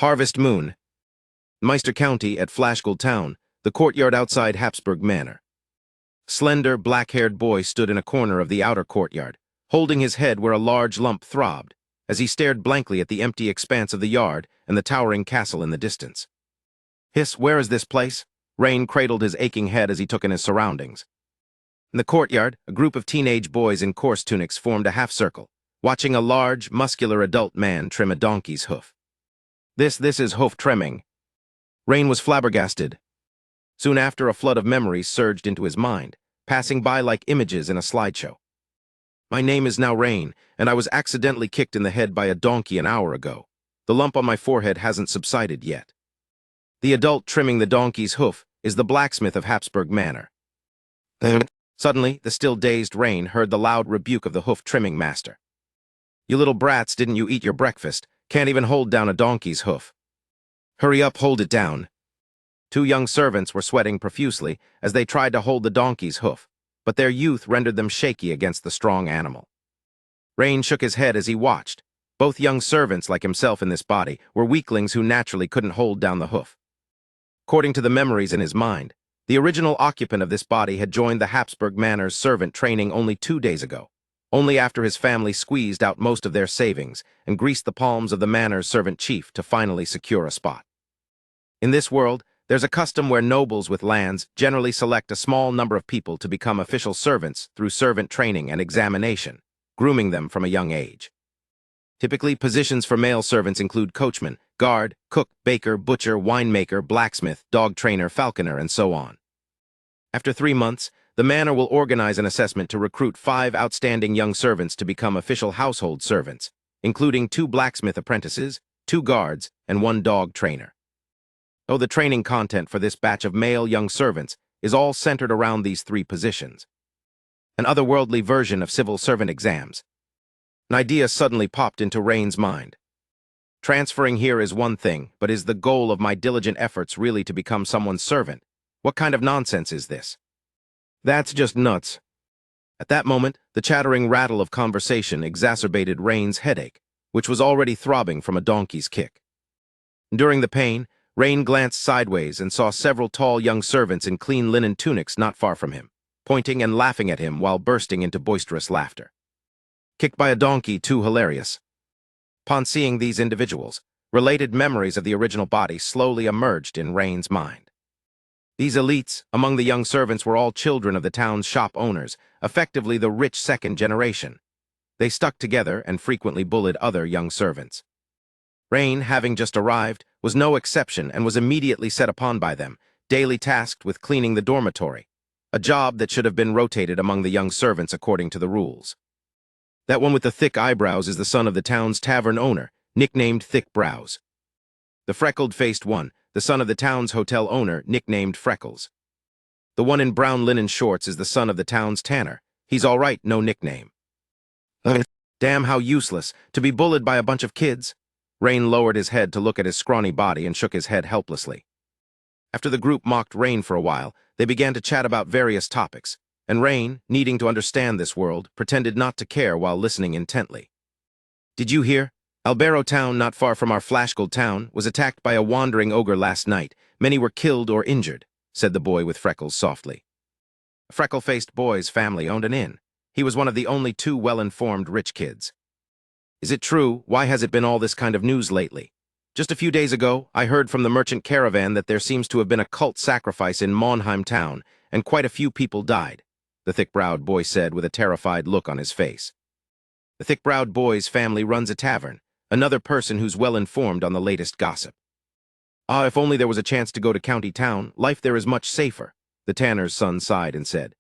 Harvest Moon, Meister County at Flashgold Town, the courtyard outside Habsburg Manor. Slender, black-haired boy stood in a corner of the outer courtyard, holding his head where a large lump throbbed, as he stared blankly at the empty expanse of the yard and the towering castle in the distance. Hiss, where is this place? Rain cradled his aching head as he took in his surroundings. In the courtyard, a group of teenage boys in coarse tunics formed a half-circle, watching a large, muscular adult man trim a donkey's hoof. This is hoof trimming. Rain was flabbergasted. Soon after, a flood of memories surged into his mind, passing by like images in a slideshow. My name is now Rain, and I was accidentally kicked in the head by a donkey an hour ago. The lump on my forehead hasn't subsided yet. The adult trimming the donkey's hoof is the blacksmith of Habsburg Manor. Suddenly, the still dazed Rain heard the loud rebuke of the hoof-trimming master. You little brats, didn't you eat your breakfast? Can't even hold down a donkey's hoof. Hurry up, hold it down. Two young servants were sweating profusely as they tried to hold the donkey's hoof, but their youth rendered them shaky against the strong animal. Rain shook his head as he watched. Both young servants, like himself in this body, were weaklings who naturally couldn't hold down the hoof. According to the memories in his mind, the original occupant of this body had joined the Habsburg Manor's servant training only 2 days ago, only after his family squeezed out most of their savings and greased the palms of the manor's servant chief to finally secure a spot. In this world, there's a custom where nobles with lands generally select a small number of people to become official servants through servant training and examination, grooming them from a young age. Typically, positions for male servants include coachman, guard, cook, baker, butcher, winemaker, blacksmith, dog trainer, falconer, and so on. After 3 months, the manor will organize an assessment to recruit 5 outstanding young servants to become official household servants, including 2 blacksmith apprentices, 2 guards, and 1 dog trainer. Though the training content for this batch of male young servants is all centered around these 3 positions. An otherworldly version of civil servant exams. An idea suddenly popped into Rain's mind. Transferring here is one thing, but is the goal of my diligent efforts really to become someone's servant? What kind of nonsense is this? That's just nuts. At that moment, the chattering rattle of conversation exacerbated Rain's headache, which was already throbbing from a donkey's kick. During the pain, Rain glanced sideways and saw several tall young servants in clean linen tunics not far from him, pointing and laughing at him while bursting into boisterous laughter. Kicked by a donkey, too hilarious. Upon seeing these individuals, related memories of the original body slowly emerged in Rain's mind. These elites among the young servants were all children of the town's shop owners, effectively the rich second generation. They stuck together and frequently bullied other young servants. Rain, having just arrived, was no exception and was immediately set upon by them, daily tasked with cleaning the dormitory, a job that should have been rotated among the young servants according to the rules. That one with the thick eyebrows is the son of the town's tavern owner, nicknamed Thick Brows. The freckled-faced one, the son of the town's hotel owner, nicknamed Freckles. The one in brown linen shorts is the son of the town's tanner. He's all right, no nickname. Damn, how useless, to be bullied by a bunch of kids. Rain lowered his head to look at his scrawny body and shook his head helplessly. After the group mocked Rain for a while, they began to chat about various topics, and Rain, needing to understand this world, pretended not to care while listening intently. Did you hear? Albero town, not far from our Flashgold town, was attacked by a wandering ogre last night. Many were killed or injured, said the boy with freckles softly. A freckle-faced boy's family owned an inn. He was one of the only 2 well-informed rich kids. Is it true? Why has it been all this kind of news lately? Just a few days ago, I heard from the merchant caravan that there seems to have been a cult sacrifice in Monheim town, and quite a few people died, the thick-browed boy said with a terrified look on his face. The thick-browed boy's family runs a tavern, another person who's well-informed on the latest gossip. Ah, if only there was a chance to go to county town, life there is much safer, the tanner's son sighed and said.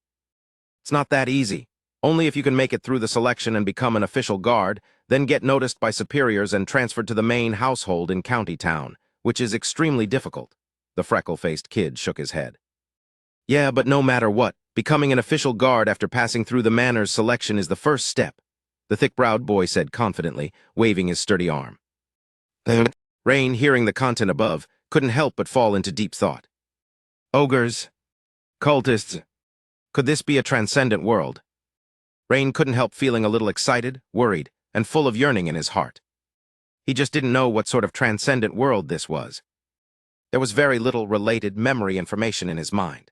It's not that easy. Only if you can make it through the selection and become an official guard, then get noticed by superiors and transferred to the main household in county town, which is extremely difficult. The freckle-faced kid shook his head. Yeah, but no matter what, becoming an official guard after passing through the manor's selection is the first step, the thick-browed boy said confidently, waving his sturdy arm. Rain, hearing the content above, couldn't help but fall into deep thought. Ogres. Cultists. Could this be a transcendent world? Rain couldn't help feeling a little excited, worried, and full of yearning in his heart. He just didn't know what sort of transcendent world this was. There was very little related memory information in his mind.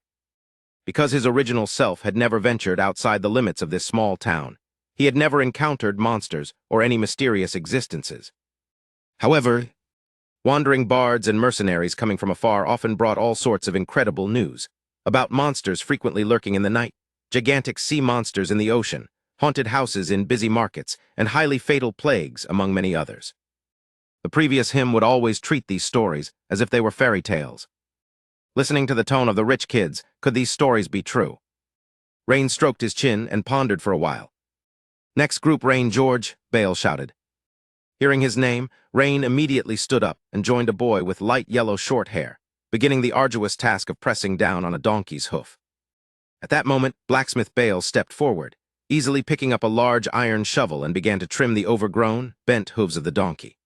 Because his original self had never ventured outside the limits of this small town, he had never encountered monsters or any mysterious existences. However, wandering bards and mercenaries coming from afar often brought all sorts of incredible news about monsters frequently lurking in the night, gigantic sea monsters in the ocean, haunted houses in busy markets, and highly fatal plagues, among many others. The previous him would always treat these stories as if they were fairy tales. Listening to the tone of the rich kids, could these stories be true? Rain stroked his chin and pondered for a while. "Next group, Rain George," Bale shouted. Hearing his name, Rain immediately stood up and joined a boy with light yellow short hair, beginning the arduous task of pressing down on a donkey's hoof. At that moment, Blacksmith Bale stepped forward, easily picking up a large iron shovel and began to trim the overgrown, bent hooves of the donkey.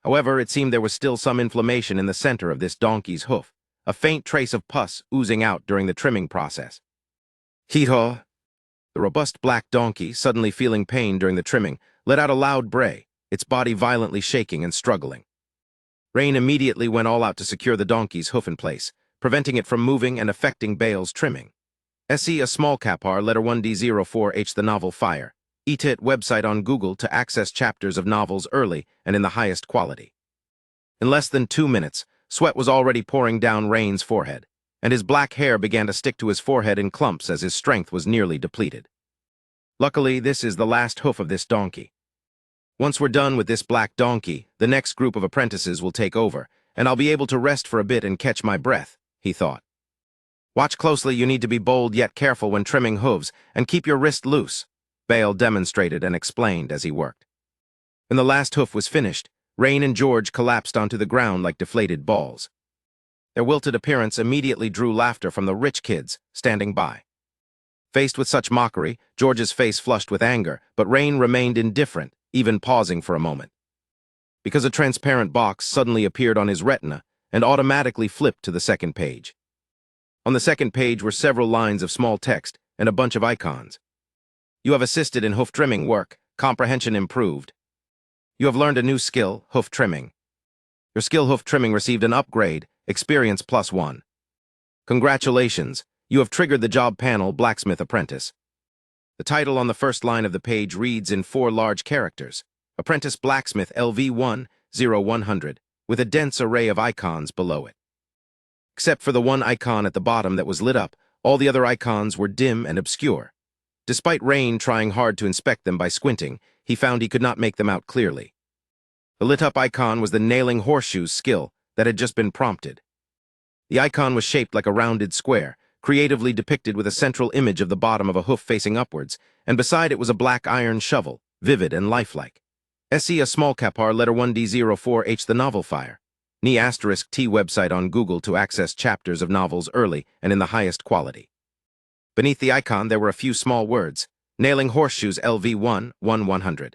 However, it seemed there was still some inflammation in the center of this donkey's hoof, a faint trace of pus oozing out during the trimming process. "Hee-haw!" The robust black donkey, suddenly feeling pain during the trimming, let out a loud bray, its body violently shaking and struggling. Rain immediately went all out to secure the donkey's hoof in place, preventing it from moving and affecting Bale's trimming. SE a small capar, letter 1D04H the novel Fire. ETIT website on Google to access chapters of novels early and in the highest quality. In less than 2 minutes, sweat was already pouring down Rain's forehead, and his black hair began to stick to his forehead in clumps as his strength was nearly depleted. Luckily, this is the last hoof of this donkey. Once we're done with this black donkey, the next group of apprentices will take over, and I'll be able to rest for a bit and catch my breath, he thought. Watch closely, you need to be bold yet careful when trimming hooves, and keep your wrist loose, Bale demonstrated and explained as he worked. When the last hoof was finished, Rain and George collapsed onto the ground like deflated balls. Their wilted appearance immediately drew laughter from the rich kids standing by. Faced with such mockery, George's face flushed with anger, but Rain remained indifferent, even pausing for a moment. Because a transparent box suddenly appeared on his retina and automatically flipped to the second page. On the second page were several lines of small text and a bunch of icons. You have assisted in hoof trimming work, comprehension improved. You have learned a new skill, hoof trimming. Your skill hoof trimming received an upgrade, experience +1. Congratulations, you have triggered the job panel Blacksmith Apprentice. The title on the first line of the page reads in 4 large characters, Apprentice Blacksmith LV1-0100, with a dense array of icons below it. Except for the one icon at the bottom that was lit up, all the other icons were dim and obscure. Despite Rain trying hard to inspect them by squinting, he found he could not make them out clearly. The lit-up icon was the nailing horseshoes skill that had just been prompted. The icon was shaped like a rounded square, creatively depicted with a central image of the bottom of a hoof facing upwards, and beside it was a black iron shovel, vivid and lifelike. SE a small capar, letter 1D04H the novel Fire. Ni *T website on Google to access chapters of novels early and in the highest quality. Beneath the icon there were a few small words, nailing horseshoes LV1-100.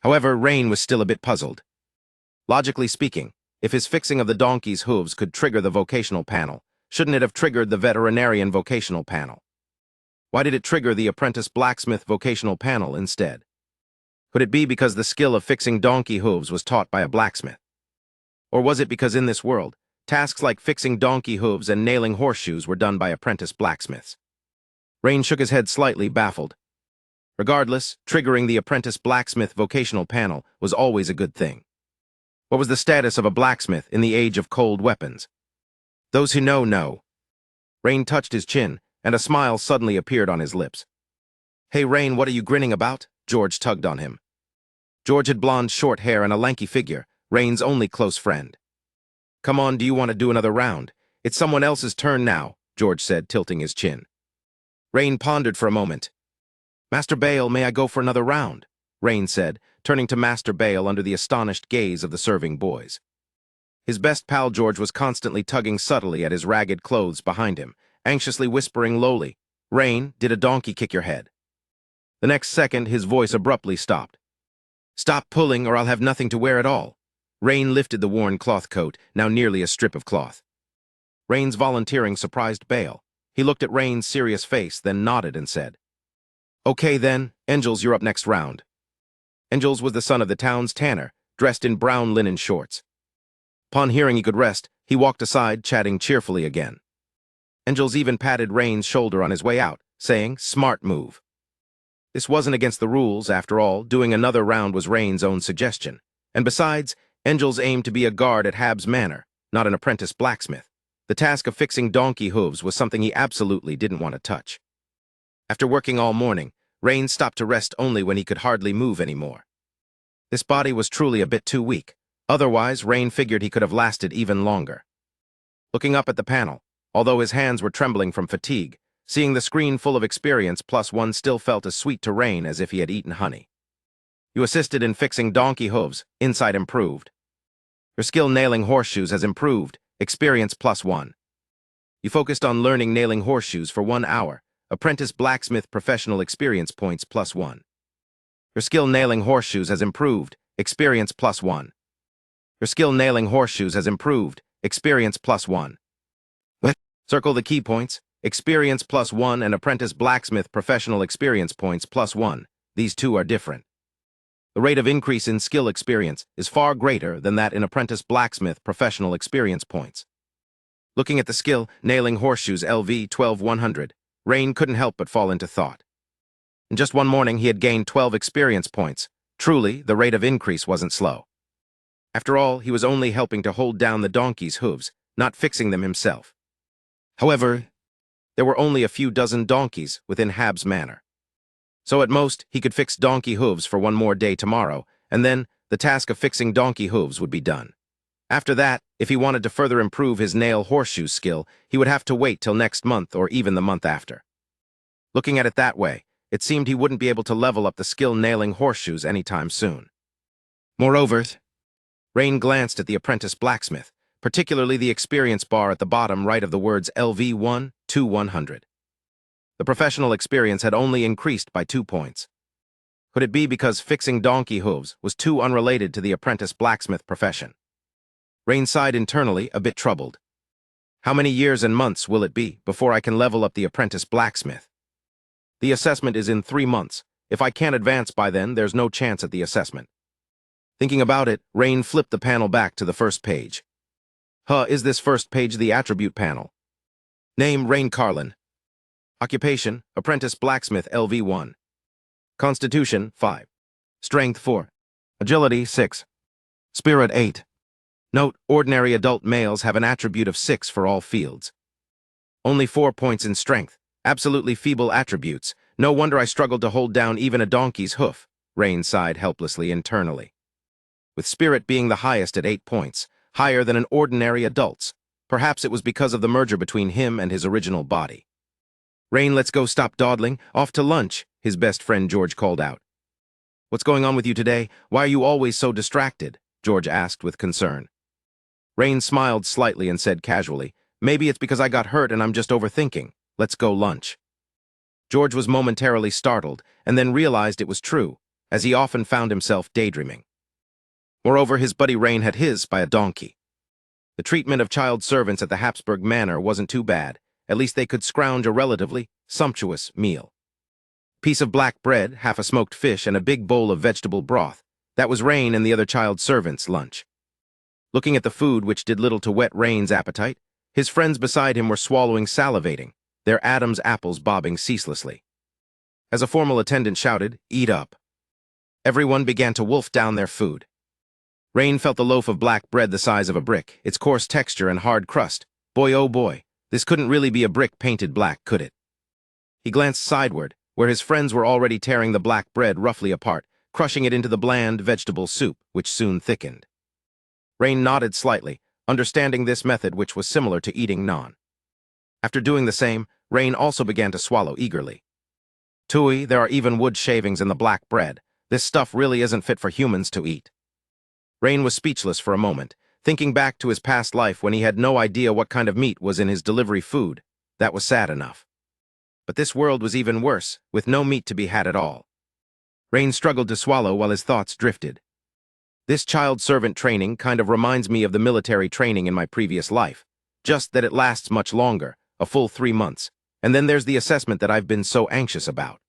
However, Rain was still a bit puzzled. Logically speaking, if his fixing of the donkey's hooves could trigger the vocational panel, shouldn't it have triggered the veterinarian vocational panel? Why did it trigger the apprentice blacksmith vocational panel instead? Could it be because the skill of fixing donkey hooves was taught by a blacksmith? Or was it because in this world, tasks like fixing donkey hooves and nailing horseshoes were done by apprentice blacksmiths? Rain shook his head slightly, baffled. Regardless, triggering the apprentice blacksmith vocational panel was always a good thing. What was the status of a blacksmith in the age of cold weapons? Those who know, know. Rain touched his chin, and a smile suddenly appeared on his lips. Hey Rain, what are you grinning about? George tugged on him. George had blonde short hair and a lanky figure, Rain's only close friend. Come on, do you want to do another round? It's someone else's turn now, George said, tilting his chin. Rain pondered for a moment. Master Bale, may I go for another round? Rain said, turning to Master Bale under the astonished gaze of the serving boys. His best pal George was constantly tugging subtly at his ragged clothes behind him, anxiously whispering lowly, Rain, did a donkey kick your head? The next second, his voice abruptly stopped. Stop pulling or I'll have nothing to wear at all. Rain lifted the worn cloth coat, now nearly a strip of cloth. Rain's volunteering surprised Bale. He looked at Rain's serious face, then nodded and said, Okay then, Angels, you're up next round. Angels was the son of the town's tanner, dressed in brown linen shorts. Upon hearing he could rest, he walked aside, chatting cheerfully again. Angels even patted Rain's shoulder on his way out, saying, "Smart move." This wasn't against the rules, after all. Doing another round was Rain's own suggestion. And besides, Angels aimed to be a guard at Hab's Manor, not an apprentice blacksmith. The task of fixing donkey hooves was something he absolutely didn't want to touch. After working all morning, Rain stopped to rest only when he could hardly move anymore. This body was truly a bit too weak. Otherwise, Rain figured he could have lasted even longer. Looking up at the panel, although his hands were trembling from fatigue, seeing the screen full of experience +1 still felt as sweet to Rain as if he had eaten honey. You assisted in fixing donkey hooves, insight improved. Your skill nailing horseshoes has improved, experience +1. You focused on learning nailing horseshoes for 1 hour, apprentice blacksmith professional experience points +1. Your skill nailing horseshoes has improved, experience +1. Your skill nailing horseshoes has improved, experience +1. Circle the key points, experience +1 and apprentice blacksmith professional experience points +1. These two are different. The rate of increase in skill experience is far greater than that in apprentice blacksmith professional experience points. Looking at the skill, nailing horseshoes LV 12100, Rain couldn't help but fall into thought. In just one morning, he had gained 12 experience points. Truly, the rate of increase wasn't slow. After all, he was only helping to hold down the donkey's hooves, not fixing them himself. However, there were only a few dozen donkeys within Hab's Manor. So at most, he could fix donkey hooves for 1 more day tomorrow, and then the task of fixing donkey hooves would be done. After that, if he wanted to further improve his nail horseshoe skill, he would have to wait till next month or even the month after. Looking at it that way, it seemed he wouldn't be able to level up the skill nailing horseshoes anytime soon. Moreover, Rain glanced at the apprentice blacksmith, particularly the experience bar at the bottom right of the words LV1 to 100. The professional experience had only increased by 2 points. Could it be because fixing donkey hooves was too unrelated to the apprentice blacksmith profession? Rain sighed internally, a bit troubled. How many years and months will it be before I can level up the apprentice blacksmith? The assessment is in 3 months. If I can't advance by then, there's no chance at the assessment. Thinking about it, Rain flipped the panel back to the first page. Is this first page the attribute panel? Name, Rain Carlin. Occupation, apprentice blacksmith LV1. Constitution, 5. Strength, 4. Agility, 6. Spirit, 8. Note, ordinary adult males have an attribute of 6 for all fields. Only 4 points in strength. Absolutely feeble attributes. No wonder I struggled to hold down even a donkey's hoof. Rain sighed helplessly internally. With spirit being the highest at 8 points, higher than an ordinary adult's. Perhaps it was because of the merger between him and his original body. Rain, let's go, stop dawdling. Off to lunch, his best friend George called out. What's going on with you today? Why are you always so distracted? George asked with concern. Rain smiled slightly and said casually, maybe it's because I got hurt and I'm just overthinking. Let's go lunch. George was momentarily startled and then realized it was true, as he often found himself daydreaming. Moreover, his buddy Rain had his by a donkey. The treatment of child servants at the Habsburg Manor wasn't too bad. At least they could scrounge a relatively sumptuous meal. Piece of black bread, half a smoked fish, and a big bowl of vegetable broth. That was Rain and the other child servants' lunch. Looking at the food, which did little to whet Rain's appetite, his friends beside him were swallowing, salivating, their Adam's apples bobbing ceaselessly. As a formal attendant shouted, "Eat up!" Everyone began to wolf down their food. Rain felt the loaf of black bread the size of a brick, its coarse texture and hard crust. Boy, oh boy, this couldn't really be a brick painted black, could it? He glanced sideward, where his friends were already tearing the black bread roughly apart, crushing it into the bland vegetable soup, which soon thickened. Rain nodded slightly, understanding this method, which was similar to eating naan. After doing the same, Rain also began to swallow eagerly. Tui, there are even wood shavings in the black bread. This stuff really isn't fit for humans to eat. Rain was speechless for a moment, thinking back to his past life when he had no idea what kind of meat was in his delivery food. That was sad enough. But this world was even worse, with no meat to be had at all. Rain struggled to swallow while his thoughts drifted. This child servant training kind of reminds me of the military training in my previous life, just that it lasts much longer, a full 3 months, and then there's the assessment that I've been so anxious about.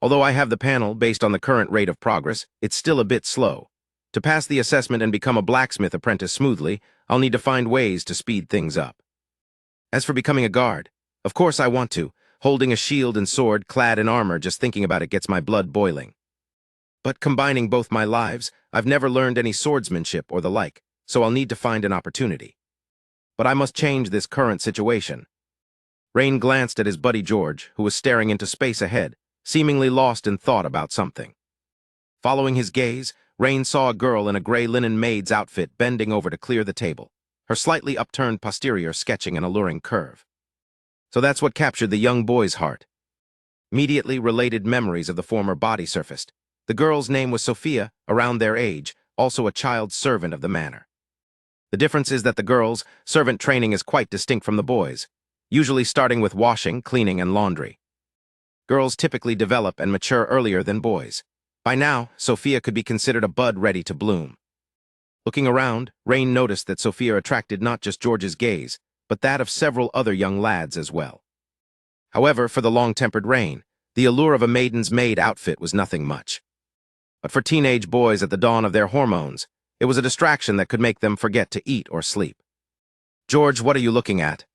Although I have the panel based on the current rate of progress, it's still a bit slow. To pass the assessment and become a blacksmith apprentice smoothly, I'll need to find ways to speed things up. As for becoming a guard, of course I want to. Holding a shield and sword clad in armor, just thinking about it gets my blood boiling. But combining both my lives, I've never learned any swordsmanship or the like, so I'll need to find an opportunity. But I must change this current situation. Rain glanced at his buddy George, who was staring into space ahead, seemingly lost in thought about something. Following his gaze, Rain saw a girl in a gray linen maid's outfit bending over to clear the table, her slightly upturned posterior sketching an alluring curve. So that's what captured the young boy's heart. Immediately related memories of the former body surfaced. The girl's name was Sophia, around their age, also a child servant of the manor. The difference is that the girls' servant training is quite distinct from the boys', usually starting with washing, cleaning, and laundry. Girls typically develop and mature earlier than boys. By now, Sophia could be considered a bud ready to bloom. Looking around, Rain noticed that Sophia attracted not just George's gaze, but that of several other young lads as well. However, for the long-tempered Rain, the allure of a maiden's maid outfit was nothing much. But for teenage boys at the dawn of their hormones, it was a distraction that could make them forget to eat or sleep. "George, what are you looking at?"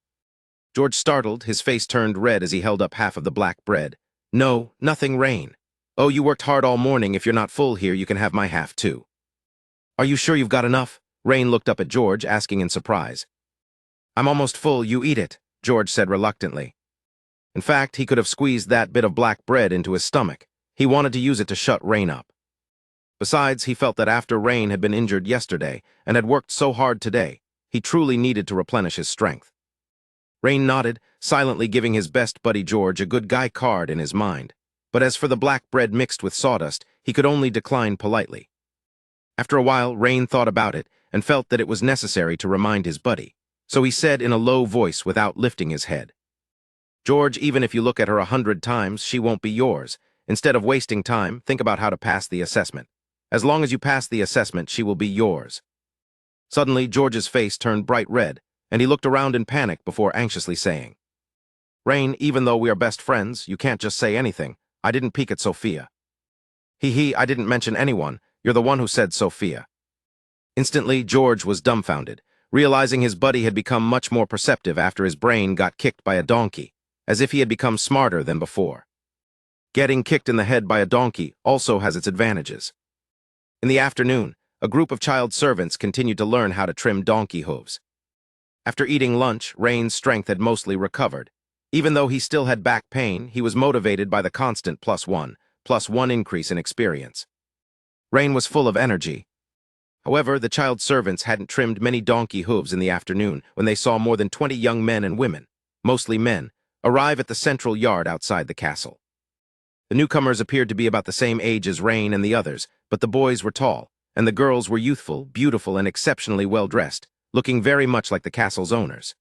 George startled, his face turned red as he held up half of the black bread. "No, nothing, Rain. Oh, you worked hard all morning. If you're not full here, you can have my half too." "Are you sure you've got enough?" Rain looked up at George, asking in surprise. "I'm almost full, you eat it," George said reluctantly. In fact, he could have squeezed that bit of black bread into his stomach. He wanted to use it to shut Rain up. Besides, he felt that after Rain had been injured yesterday and had worked so hard today, he truly needed to replenish his strength. Rain nodded, silently giving his best buddy George a good guy card in his mind. But as for the black bread mixed with sawdust, he could only decline politely. After a while, Rain thought about it and felt that it was necessary to remind his buddy, so he said in a low voice without lifting his head, "George, even if you look at her 100 times, she won't be yours. Instead of wasting time, think about how to pass the assessment. As long as you pass the assessment, she will be yours." Suddenly, George's face turned bright red, and he looked around in panic before anxiously saying, "Rain, even though we are best friends, you can't just say anything. I didn't peek at Sophia." I didn't mention anyone. You're the one who said Sophia." Instantly, George was dumbfounded, realizing his buddy had become much more perceptive after his brain got kicked by a donkey, as if he had become smarter than before. Getting kicked in the head by a donkey also has its advantages. In the afternoon, a group of child servants continued to learn how to trim donkey hooves. After eating lunch, Rain's strength had mostly recovered. Even though he still had back pain, he was motivated by the constant +1 increase in experience. Rain was full of energy. However, the child servants hadn't trimmed many donkey hooves in the afternoon when they saw more than 20 young men and women, mostly men, arrive at the central yard outside the castle. The newcomers appeared to be about the same age as Rain and the others, but the boys were tall, and the girls were youthful, beautiful, and exceptionally well-dressed, looking very much like the castle's owners.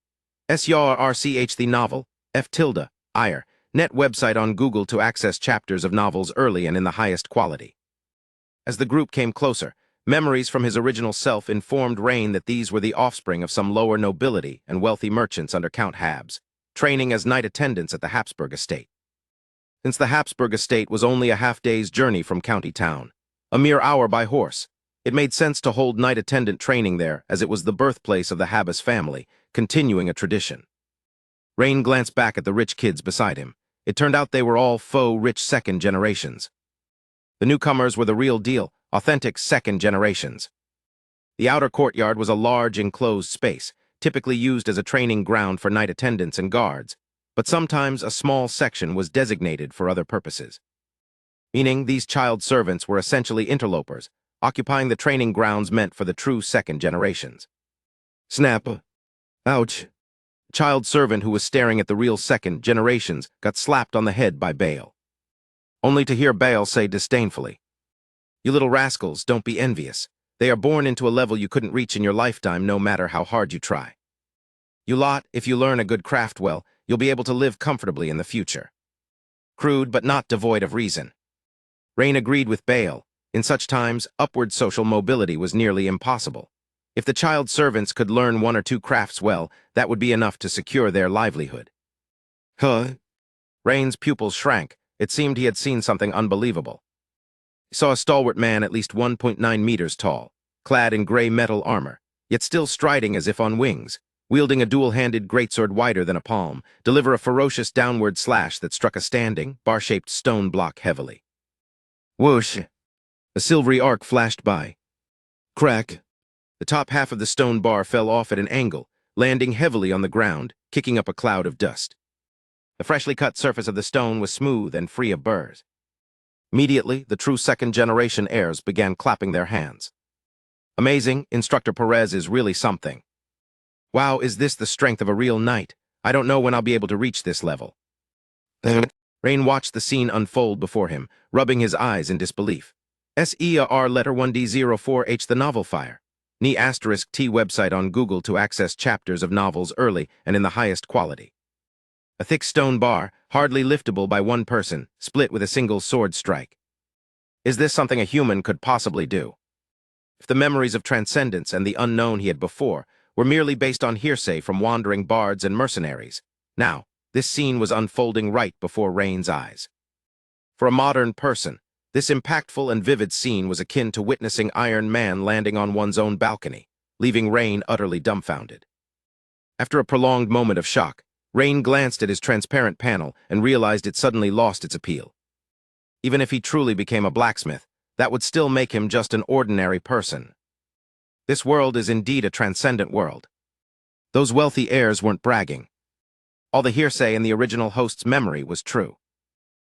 SYRCH the novel, F tilde, net website on Google to access chapters of novels early and in the highest quality. As the group came closer, memories from his original self informed Rain that these were the offspring of some lower nobility and wealthy merchants under Count Habs, training as night attendants at the Habsburg estate. Since the Habsburg estate was only a half-day's journey from county town, a mere hour by horse, it made sense to hold night attendant training there as it was the birthplace of the Habas family, continuing a tradition. Rain glanced back at the rich kids beside him. It turned out they were all faux rich second generations. The newcomers were the real deal, authentic second generations. The outer courtyard was a large enclosed space, typically used as a training ground for night attendants and guards, but sometimes a small section was designated for other purposes. Meaning these child servants were essentially interlopers, occupying the training grounds meant for the true second generations. Snap. Ouch. The child servant who was staring at the real second generations got slapped on the head by Bale. Only to hear Bale say disdainfully, "You little rascals, don't be envious. They are born into a level you couldn't reach in your lifetime no matter how hard you try. You lot, if you learn a good craft well, you'll be able to live comfortably in the future." Crude but not devoid of reason. Rain agreed with Bale. In such times, upward social mobility was nearly impossible. If the child servants could learn one or two crafts well, that would be enough to secure their livelihood. Huh? Rain's pupils shrank. It seemed he had seen something unbelievable. He saw a stalwart man at least 1.9 meters tall, clad in gray metal armor, yet still striding as if on wings, wielding a dual-handed greatsword wider than a palm, deliver a ferocious downward slash that struck a standing, bar-shaped stone block heavily. Whoosh! A silvery arc flashed by. Crack! The top half of the stone bar fell off at an angle, landing heavily on the ground, kicking up a cloud of dust. The freshly cut surface of the stone was smooth and free of burrs. Immediately, the true second-generation heirs began clapping their hands. Amazing, Instructor Perez is really something. Wow, is this the strength of a real knight? I don't know when I'll be able to reach this level. Rain watched the scene unfold before him, rubbing his eyes in disbelief. SEAR letter 1D04H the novel fire. Ni asterisk T website on Google to access chapters of novels early and in the highest quality. A thick stone bar, hardly liftable by one person, split with a single sword strike. Is this something a human could possibly do? If the memories of transcendence and the unknown he had before were merely based on hearsay from wandering bards and mercenaries, now, this scene was unfolding right before Rain's eyes. For a modern person, this impactful and vivid scene was akin to witnessing Iron Man landing on one's own balcony, leaving Rain utterly dumbfounded. After a prolonged moment of shock, Rain glanced at his transparent panel and realized it suddenly lost its appeal. Even if he truly became a blacksmith, that would still make him just an ordinary person. This world is indeed a transcendent world. Those wealthy heirs weren't bragging. All the hearsay in the original host's memory was true.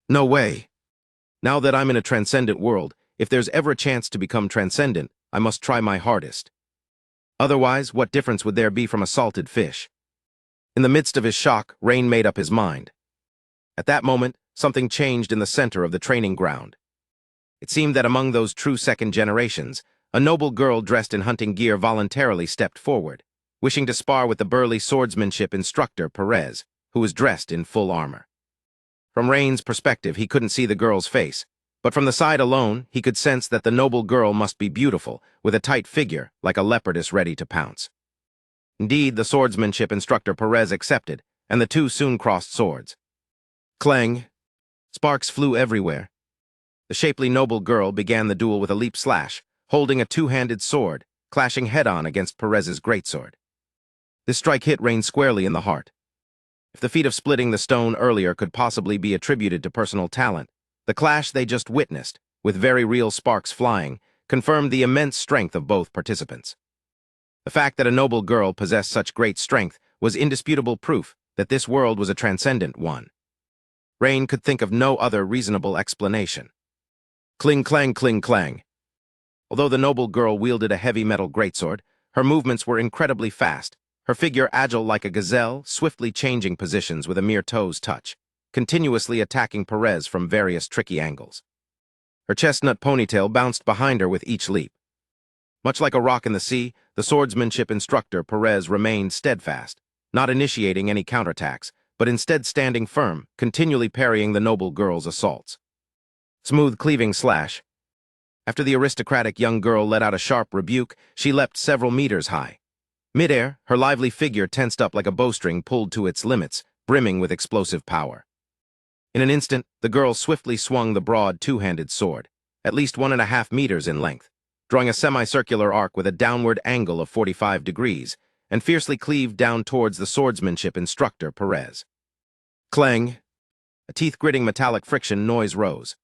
No way. Now that I'm in a transcendent world, if there's ever a chance to become transcendent, I must try my hardest. Otherwise, what difference would there be from a salted fish? In the midst of his shock, Rain made up his mind. At that moment, something changed in the center of the training ground. It seemed that among those true second generations, a noble girl dressed in hunting gear voluntarily stepped forward, wishing to spar with the burly swordsmanship instructor Perez, who was dressed in full armor. From Rain's perspective, he couldn't see the girl's face, but from the side alone, he could sense that the noble girl must be beautiful, with a tight figure, like a leopardess ready to pounce. Indeed, the swordsmanship instructor Perez accepted, and the two soon crossed swords. Clang! Sparks flew everywhere. The shapely noble girl began the duel with a leap slash, holding a two-handed sword, clashing head-on against Perez's greatsword. This strike hit Rain squarely in the heart. If the feat of splitting the stone earlier could possibly be attributed to personal talent, the clash they just witnessed, with very real sparks flying, confirmed the immense strength of both participants. The fact that a noble girl possessed such great strength was indisputable proof that this world was a transcendent one. Rain could think of no other reasonable explanation. Cling clang cling clang. Although the noble girl wielded a heavy metal greatsword, her movements were incredibly fast, her figure agile like a gazelle, swiftly changing positions with a mere toe's touch, continuously attacking Perez from various tricky angles. Her chestnut ponytail bounced behind her with each leap. Much like a rock in the sea, the swordsmanship instructor Perez remained steadfast, not initiating any counterattacks, but instead standing firm, continually parrying the noble girl's assaults. Smooth cleaving slash. After the aristocratic young girl let out a sharp rebuke, she leapt several meters high. Mid-air, her lively figure tensed up like a bowstring pulled to its limits, brimming with explosive power. In an instant, the girl swiftly swung the broad two-handed sword, at least 1.5 meters in length, drawing a semicircular arc with a downward angle of 45 degrees, and fiercely cleaved down towards the swordsmanship instructor Perez. Clang! A teeth-gritting metallic friction noise rose.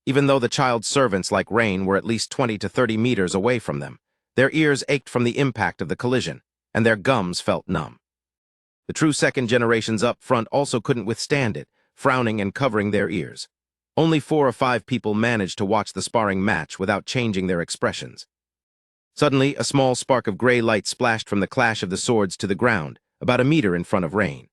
Even though the child's servants like Rain were at least 20 to 30 meters away from them, their ears ached from the impact of the collision, and their gums felt numb. The true second generations up front also couldn't withstand it, frowning and covering their ears. Only 4 or 5 people managed to watch the sparring match without changing their expressions. Suddenly, a small spark of gray light splashed from the clash of the swords to the ground, about a meter in front of Rain.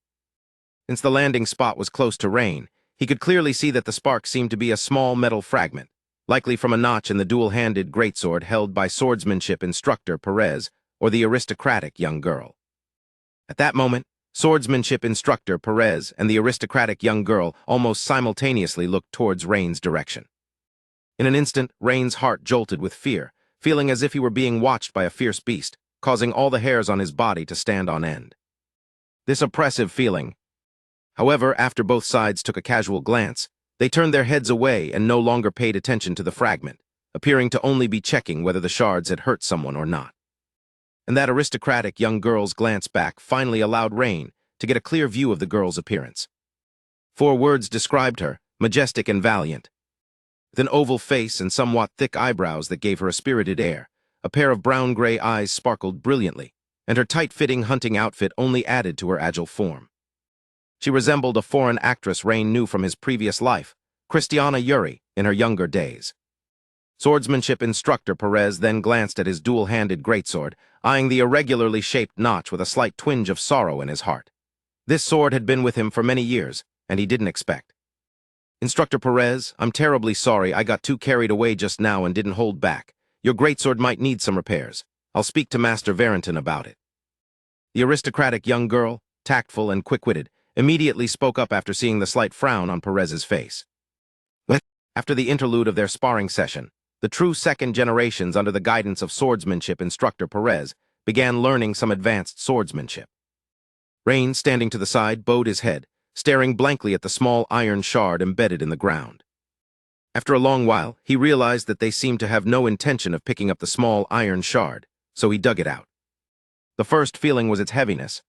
Since the landing spot was close to Rain, he could clearly see that the spark seemed to be a small metal fragment, likely from a notch in the dual-handed greatsword held by swordsmanship instructor Perez or the aristocratic young girl. At that moment, swordsmanship instructor Perez and the aristocratic young girl almost simultaneously looked towards Rain's direction. In an instant, Rain's heart jolted with fear, feeling as if he were being watched by a fierce beast, causing all the hairs on his body to stand on end. This oppressive feeling. However, after both sides took a casual glance, They turned their heads away and no longer paid attention to the fragment, appearing to only be checking whether the shards had hurt someone or not. And that aristocratic young girl's glance back finally allowed Rain to get a clear view of the girl's appearance. 4 words described her: majestic and valiant. With an oval face and somewhat thick eyebrows that gave her a spirited air, a pair of brown-gray eyes sparkled brilliantly, and her tight-fitting hunting outfit only added to her agile form. She resembled a foreign actress Rain knew from his previous life, Christiana Yuri, in her younger days. Swordsmanship instructor Perez then glanced at his dual-handed greatsword, eyeing the irregularly shaped notch with a slight twinge of sorrow in his heart. This sword had been with him for many years, and he didn't expect. "Instructor Perez, I'm terribly sorry I got too carried away just now and didn't hold back. Your greatsword might need some repairs. I'll speak to Master Varenton about it." The aristocratic young girl, tactful and quick-witted, immediately spoke up after seeing the slight frown on Perez's face. After the interlude of their sparring session, the true second generations under the guidance of swordsmanship instructor Perez began learning some advanced swordsmanship. Rain, standing to the side, bowed his head, staring blankly at the small iron shard embedded in the ground. After a long while, he realized that they seemed to have no intention of picking up the small iron shard, so he dug it out. The first feeling was its heaviness.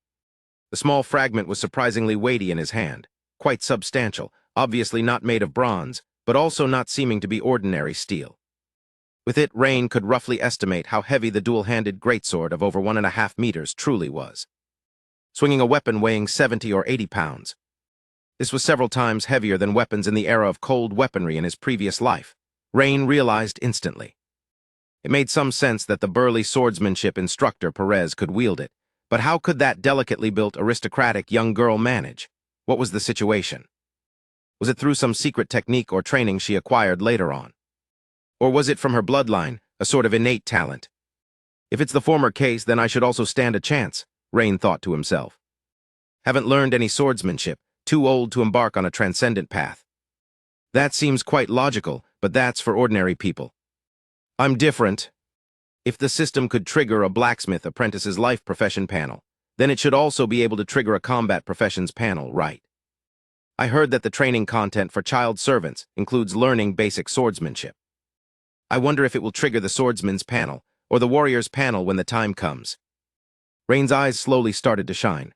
The small fragment was surprisingly weighty in his hand, quite substantial, obviously not made of bronze, but also not seeming to be ordinary steel. With it, Rain could roughly estimate how heavy the dual-handed greatsword of over 1.5 meters truly was. Swinging a weapon weighing 70 or 80 pounds. This was several times heavier than weapons in the era of cold weaponry in his previous life. Rain realized instantly. It made some sense that the burly swordsmanship instructor Perez could wield it, but how could that delicately built aristocratic young girl manage? What was the situation? Was it through some secret technique or training she acquired later on? Or was it from her bloodline, a sort of innate talent? If it's the former case, then I should also stand a chance, Rain thought to himself. Haven't learned any swordsmanship, too old to embark on a transcendent path. That seems quite logical, but that's for ordinary people. I'm different. If the system could trigger a blacksmith apprentice's life profession panel, then it should also be able to trigger a combat professions panel, right? I heard that the training content for child servants includes learning basic swordsmanship. I wonder if it will trigger the swordsman's panel or the warrior's panel when the time comes. Rain's eyes slowly started to shine.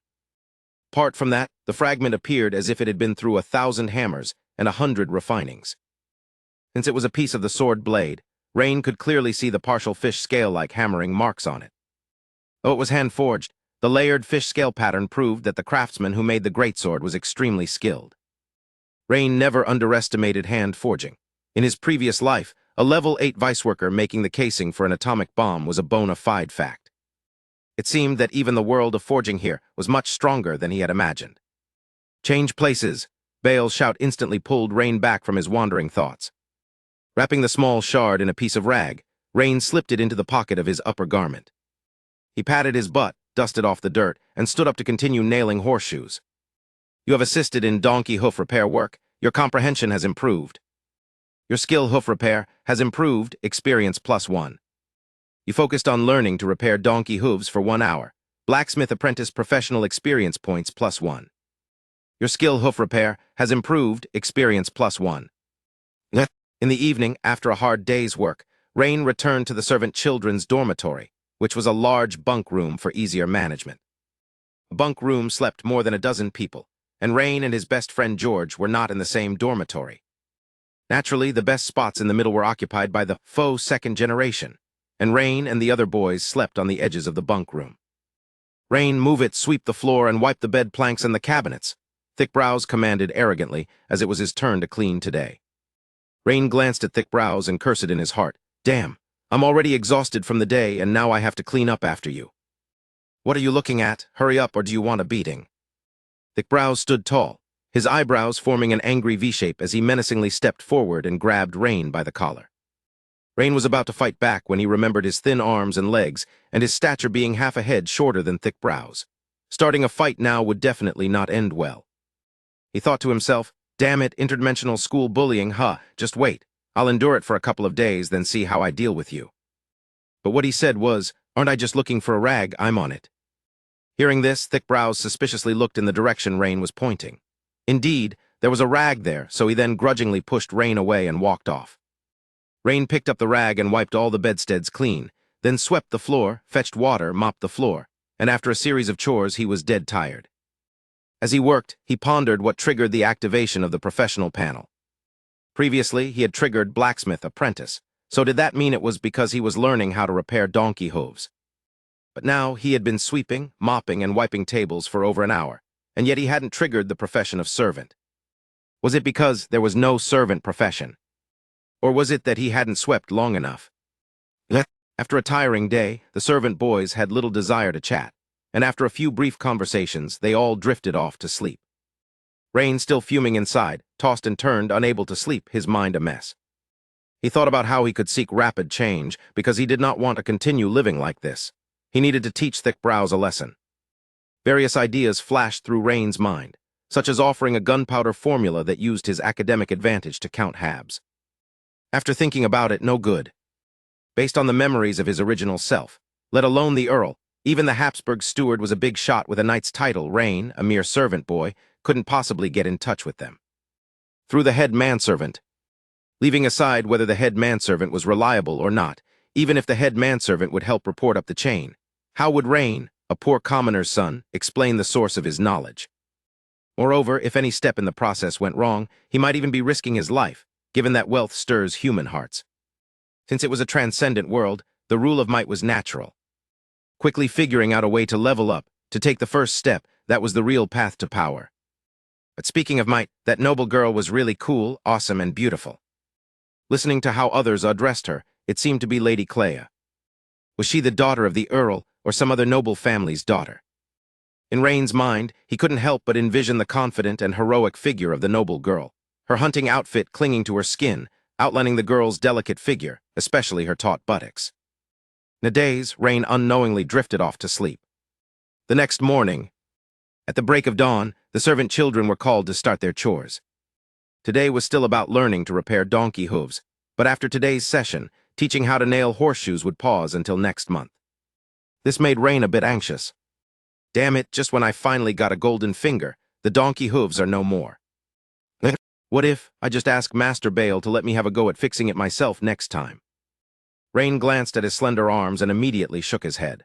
Apart from that, the fragment appeared as if it had been through 1,000 hammers and 100 refinings. Since it was a piece of the sword blade, Rain could clearly see the partial fish scale-like hammering marks on it. Though it was hand-forged, the layered fish scale pattern proved that the craftsman who made the greatsword was extremely skilled. Rain never underestimated hand-forging. In his previous life, a level 8 viceworker making the casing for an atomic bomb was a bona fide fact. It seemed that even the world of forging here was much stronger than he had imagined. "Change places!" Bale's shout instantly pulled Rain back from his wandering thoughts. Wrapping the small shard in a piece of rag, Rain slipped it into the pocket of his upper garment. He patted his butt, dusted off the dirt, and stood up to continue nailing horseshoes. "You have assisted in donkey hoof repair work. Your comprehension has improved. Your skill hoof repair has improved, experience +1. You focused on learning to repair donkey hooves for 1 hour. Blacksmith apprentice professional experience points +1. Your skill hoof repair has improved, experience +1. In the evening, after a hard day's work, Rain returned to the servant children's dormitory, which was a large bunk room for easier management. A bunk room slept more than a dozen people, and Rain and his best friend George were not in the same dormitory. Naturally, the best spots in the middle were occupied by the faux second generation, and Rain and the other boys slept on the edges of the bunk room. "Rain, move it, sweep the floor, and wipe the bed planks and the cabinets," Thickbrows commanded arrogantly, as it was his turn to clean today. Rain glanced at Thickbrows and cursed in his heart. "Damn, I'm already exhausted from the day, and now I have to clean up after you. What are you looking at? Hurry up, or do you want a beating?" Thickbrows stood tall, his eyebrows forming an angry V-shape as he menacingly stepped forward and grabbed Rain by the collar. Rain was about to fight back when he remembered his thin arms and legs and his stature being half a head shorter than Thickbrows. Starting a fight now would definitely not end well. He thought to himself, "Damn it, interdimensional school bullying, huh? Just wait. I'll endure it for a couple of days, then see how I deal with you." But what he said was, "Aren't I just looking for a rag? I'm on it." Hearing this, Thickbrows suspiciously looked in the direction Rain was pointing. Indeed, There was a rag there, so he then grudgingly pushed Rain away and walked off. Rain picked up the rag and wiped all the bedsteads clean, then swept the floor, fetched water, mopped the floor, and after a series of chores he was dead tired. As he worked, he pondered what triggered the activation of the professional panel. Previously, he had triggered blacksmith apprentice, so did that mean it was because he was learning how to repair donkey hooves? But now he had been sweeping, mopping, and wiping tables for over an hour, and yet he hadn't triggered the profession of servant. Was it because there was no servant profession? Or was it that he hadn't swept long enough? After a tiring day, the servant boys had little desire to chat, and after a few brief conversations, they all drifted off to sleep. Rain, still fuming inside, tossed and turned, unable to sleep, his mind a mess. He thought about how he could seek rapid change, because he did not want to continue living like this. He needed to teach Thick Brows a lesson. Various ideas flashed through Rain's mind, such as offering a gunpowder formula that used his academic advantage to count habs. After thinking about it, no good. Based on the memories of his original self, let alone the Earl, even the Habsburg steward was a big shot with a knight's title. Rain, a mere servant boy, couldn't possibly get in touch with them. Through the head manservant. Leaving aside whether the head manservant was reliable or not, even if the head manservant would help report up the chain, how would Rain, a poor commoner's son, explain the source of his knowledge? Moreover, if any step in the process went wrong, he might even be risking his life, given that wealth stirs human hearts. Since it was a transcendent world, the rule of might was natural. Quickly figuring out a way to level up, to take the first step, that was the real path to power. But speaking of might, that noble girl was really cool, awesome, and beautiful. Listening to how others addressed her, it seemed to be Lady Clea. Was she the daughter of the Earl, or some other noble family's daughter? In Rain's mind, he couldn't help but envision the confident and heroic figure of the noble girl, her hunting outfit clinging to her skin, outlining the girl's delicate figure, especially her taut buttocks. In a daze, Rain unknowingly drifted off to sleep. The next morning, at the break of dawn, the servant children were called to start their chores. Today was still about learning to repair donkey hooves, but after today's session, teaching how to nail horseshoes would pause until next month. This made Rain a bit anxious. Damn it, just when I finally got a golden finger, the donkey hooves are no more. What if I just ask Master Bale to let me have a go at fixing it myself next time? Rain glanced at his slender arms and immediately shook his head.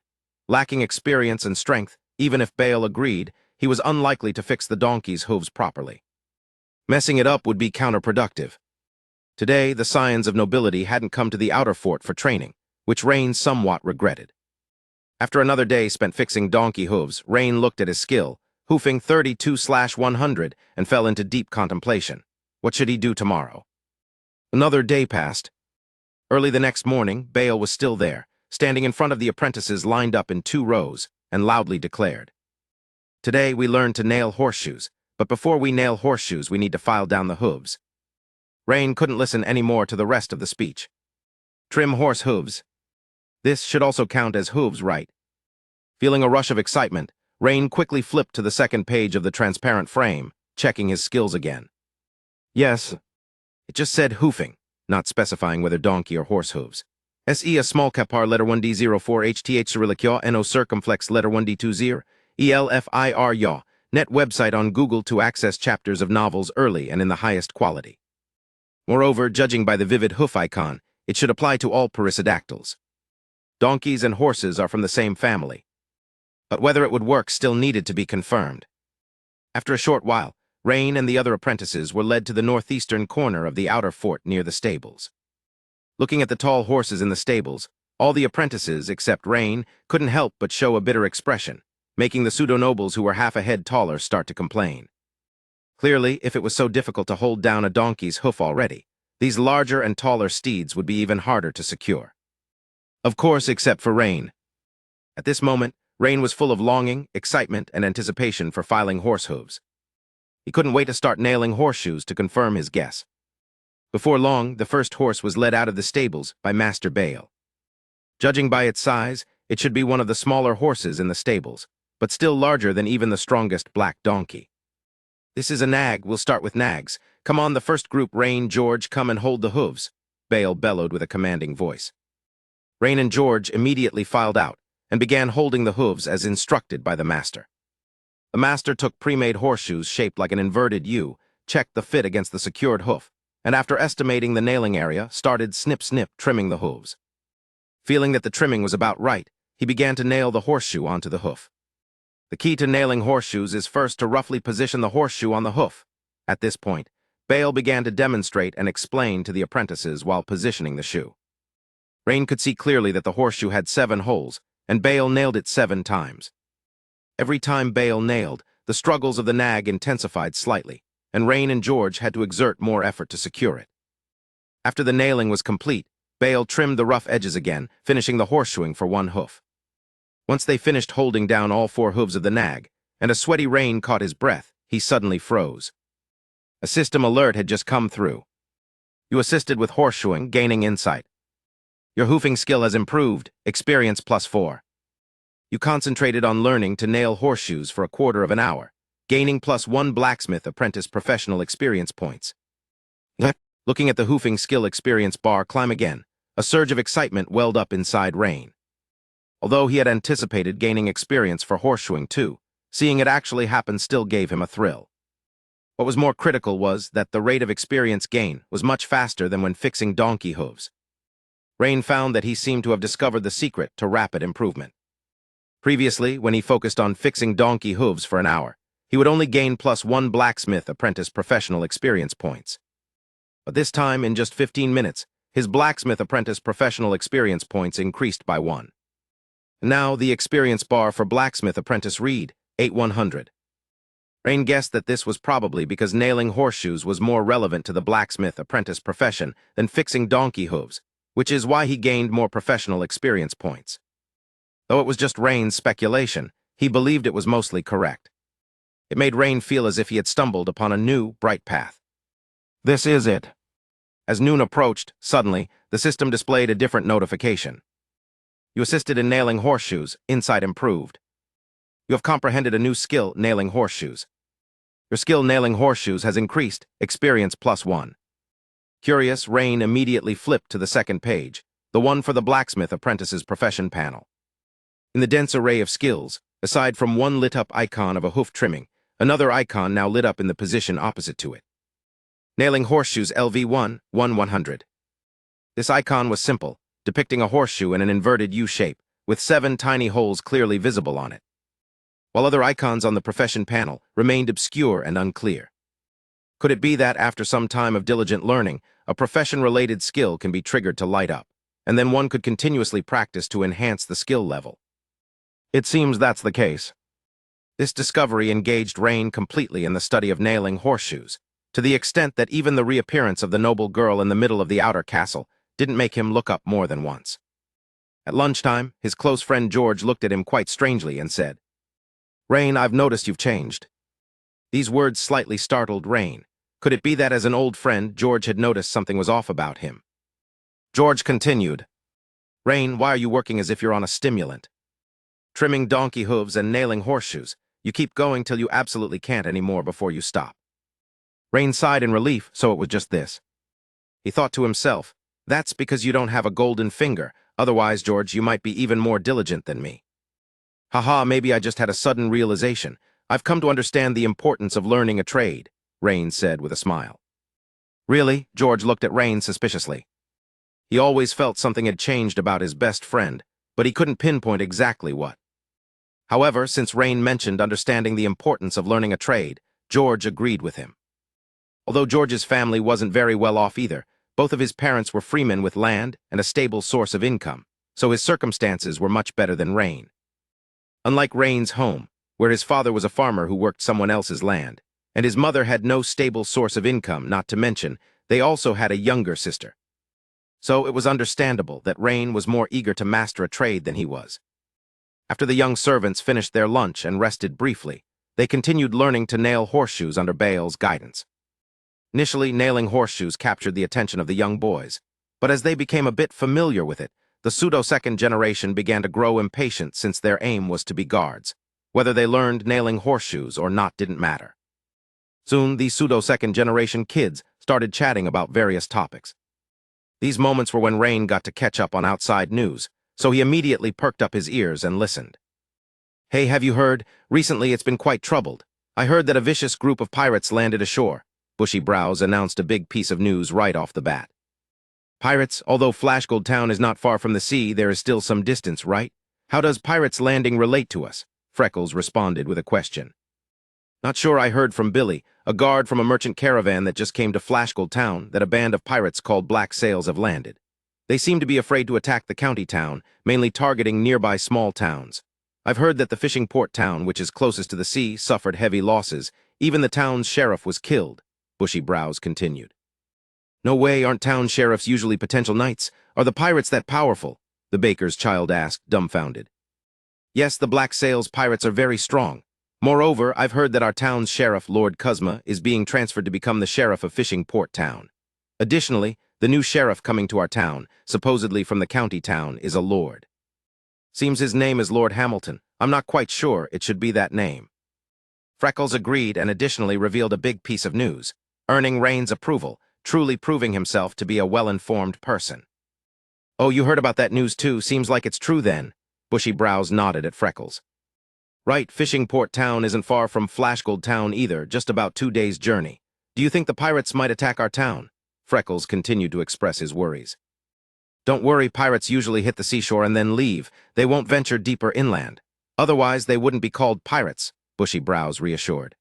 Lacking experience and strength, even if Bale agreed, he was unlikely to fix the donkey's hooves properly. Messing it up would be counterproductive. Today, the scions of nobility hadn't come to the outer fort for training, which Rain somewhat regretted. After another day spent fixing donkey hooves, Rain looked at his skill, hoofing 32/100, and fell into deep contemplation. What should he do tomorrow? Another day passed. Early the next morning, Bale was still there, standing in front of the apprentices lined up in 2 rows, and loudly declared, "Today we learn to nail horseshoes, but before we nail horseshoes we need to file down the hooves." Rain couldn't listen any more to the rest of the speech. Trim horse hooves. This should also count as hooves, right? Feeling a rush of excitement, Rain quickly flipped to the second page of the transparent frame, checking his skills again. Yes, it just said hoofing, not specifying whether donkey or horse hooves. SE a small capar letter 1D04 HTH Cyrillic yaw NO circumflex letter 1D20 ELFIR yaw. Net website on Google to access chapters of novels early and in the highest quality. Moreover, judging by the vivid hoof icon, it should apply to all perissodactyls. Donkeys and horses are from the same family. But whether it would work still needed to be confirmed. After a short while, Rain and the other apprentices were led to the northeastern corner of the outer fort near the stables. Looking at the tall horses in the stables, all the apprentices, except Rain, couldn't help but show a bitter expression, making the pseudo-nobles who were half a head taller start to complain. Clearly, if it was so difficult to hold down a donkey's hoof already, these larger and taller steeds would be even harder to secure. Of course, except for Rain. At this moment, Rain was full of longing, excitement, and anticipation for filing horse hooves. He couldn't wait to start nailing horseshoes to confirm his guess. Before long, the first horse was led out of the stables by Master Bale. Judging by its size, it should be one of the smaller horses in the stables, but still larger than even the strongest black donkey. "This is a nag, we'll start with nags. Come on, the first group, Rain, George, come and hold the hooves," Bale bellowed with a commanding voice. Rain and George immediately filed out and began holding the hooves as instructed by the master. The master took pre-made horseshoes shaped like an inverted U, checked the fit against the secured hoof, and after estimating the nailing area, started snip-snip trimming the hooves. Feeling that the trimming was about right, he began to nail the horseshoe onto the hoof. The key to nailing horseshoes is first to roughly position the horseshoe on the hoof. At this point, Bale began to demonstrate and explain to the apprentices while positioning the shoe. Rain could see clearly that the horseshoe had 7 holes, and Bale nailed it 7 times. Every time Bale nailed, the struggles of the nag intensified slightly, and Rain and George had to exert more effort to secure it. After the nailing was complete, Bale trimmed the rough edges again, finishing the horseshoeing for 1 hoof. Once they finished holding down all 4 hooves of the nag, and a sweaty Rain caught his breath, he suddenly froze. A system alert had just come through. You assisted with horseshoeing, gaining insight. Your hoofing skill has improved, experience +4. You concentrated on learning to nail horseshoes for a quarter of an hour, gaining +1 blacksmith apprentice professional experience points. Looking at the hoofing skill experience bar climb again, a surge of excitement welled up inside Rain. Although he had anticipated gaining experience for horseshoeing too, seeing it actually happen still gave him a thrill. What was more critical was that the rate of experience gain was much faster than when fixing donkey hooves. Rain found that he seemed to have discovered the secret to rapid improvement. Previously, when he focused on fixing donkey hooves for an hour, he would only gain +1 blacksmith apprentice professional experience points. But this time, in just 15 minutes, his blacksmith apprentice professional experience points increased by 1. Now, the experience bar for blacksmith apprentice read 8100. Rain guessed that this was probably because nailing horseshoes was more relevant to the blacksmith apprentice profession than fixing donkey hooves, which is why he gained more professional experience points. Though it was just Rain's speculation, he believed it was mostly correct. It made Rain feel as if he had stumbled upon a new, bright path. This is it. As noon approached, suddenly, the system displayed a different notification. You assisted in nailing horseshoes, insight improved. You have comprehended a new skill, nailing horseshoes. Your skill nailing horseshoes has increased, experience +1. Curious, Rain immediately flipped to the second page, the one for the blacksmith apprentice's profession panel. In the dense array of skills, aside from one lit-up icon of a hoof trimming, another icon now lit up in the position opposite to it. Nailing horseshoes LV1, 100. This icon was simple, depicting a horseshoe in an inverted U shape, with 7 tiny holes clearly visible on it, while other icons on the profession panel remained obscure and unclear. Could it be that, after some time of diligent learning, a profession-related skill can be triggered to light up, and then one could continuously practice to enhance the skill level? It seems that's the case. This discovery engaged Rain completely in the study of nailing horseshoes, to the extent that even the reappearance of the noble girl in the middle of the outer castle didn't make him look up more than once. At lunchtime, his close friend George looked at him quite strangely and said, "Rain, I've noticed you've changed." These words slightly startled Rain. Could it be that as an old friend, George had noticed something was off about him? George continued, "Rain, why are you working as if you're on a stimulant? Trimming donkey hooves and nailing horseshoes. You keep going till you absolutely can't anymore before you stop." Rain sighed in relief, so it was just this. He thought to himself, "That's because you don't have a golden finger. Otherwise, George, you might be even more diligent than me." "Haha, maybe I just had a sudden realization. I've come to understand the importance of learning a trade," Rain said with a smile. "Really?" George looked at Rain suspiciously. He always felt something had changed about his best friend, but he couldn't pinpoint exactly what. However, since Rain mentioned understanding the importance of learning a trade, George agreed with him. Although George's family wasn't very well off either, both of his parents were freemen with land and a stable source of income, so his circumstances were much better than Rain. Unlike Rain's home, where his father was a farmer who worked someone else's land, and his mother had no stable source of income, not to mention, they also had a younger sister. So it was understandable that Rain was more eager to master a trade than he was. After the young servants finished their lunch and rested briefly, they continued learning to nail horseshoes under Bale's guidance. Initially, nailing horseshoes captured the attention of the young boys, but as they became a bit familiar with it, the pseudo-second generation began to grow impatient since their aim was to be guards. Whether they learned nailing horseshoes or not didn't matter. Soon, these pseudo-second generation kids started chatting about various topics. These moments were when Rain got to catch up on outside news, so he immediately perked up his ears and listened. "Hey, have you heard? Recently it's been quite troubled. I heard that a vicious group of pirates landed ashore. bushy brows announced a big piece of news right off the bat. Pirates, although Flashgold Town is not far from the sea, there is still some distance, right? How does Pirates Landing relate to us? Freckles responded with a question. Not sure. I heard from Billy, a guard from a merchant caravan that just came to Flashgold Town, that a band of pirates called Black Sails have landed. They seem to be afraid to attack the county town, mainly targeting nearby small towns. I've heard that the fishing port town, which is closest to the sea, suffered heavy losses. Even the town's sheriff was killed, bushy brows continued. No way, aren't town sheriffs usually potential knights? Are the pirates that powerful? The baker's child asked, dumbfounded. Yes, the Black Sails pirates are very strong. Moreover, I've heard that our town's sheriff, Lord Kuzma, is being transferred to become the sheriff of Fishing Port Town. Additionally, the new sheriff coming to our town, supposedly from the county town, is a lord. Seems his name is Lord Hamilton. I'm not quite sure it should be that name. Freckles agreed and additionally revealed a big piece of news, earning Rain's approval, truly proving himself to be a well-informed person. Oh, you heard about that news too? Seems like it's true then. Bushy brows nodded at Freckles. Right, Fishing Port Town isn't far from Flashgold Town either, just about 2 days' journey. Do you think the pirates might attack our town? Freckles continued to express his worries. Don't worry, pirates usually hit the seashore and then leave. They won't venture deeper inland. Otherwise, they wouldn't be called pirates, bushy brows reassured.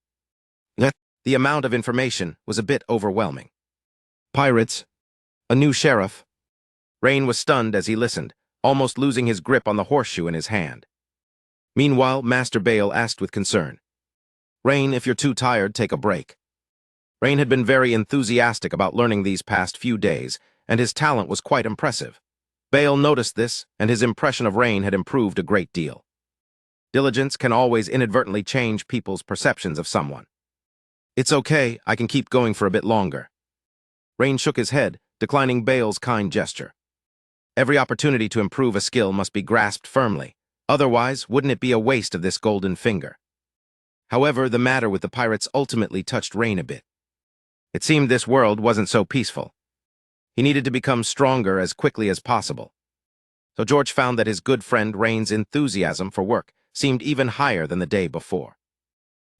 The amount of information was a bit overwhelming. Pirates? A new sheriff? Rain was stunned as he listened, almost losing his grip on the horseshoe in his hand. Meanwhile, Master Bale asked with concern. Rain, if you're too tired, take a break. Rain had been very enthusiastic about learning these past few days, and his talent was quite impressive. Bale noticed this, and his impression of Rain had improved a great deal. Diligence can always inadvertently change people's perceptions of someone. It's okay, I can keep going for a bit longer. Rain shook his head, declining Bale's kind gesture. Every opportunity to improve a skill must be grasped firmly. Otherwise, wouldn't it be a waste of this golden finger? However, the matter with the pirates ultimately touched Rain a bit. It seemed this world wasn't so peaceful. He needed to become stronger as quickly as possible. So George found that his good friend Rain's enthusiasm for work seemed even higher than the day before.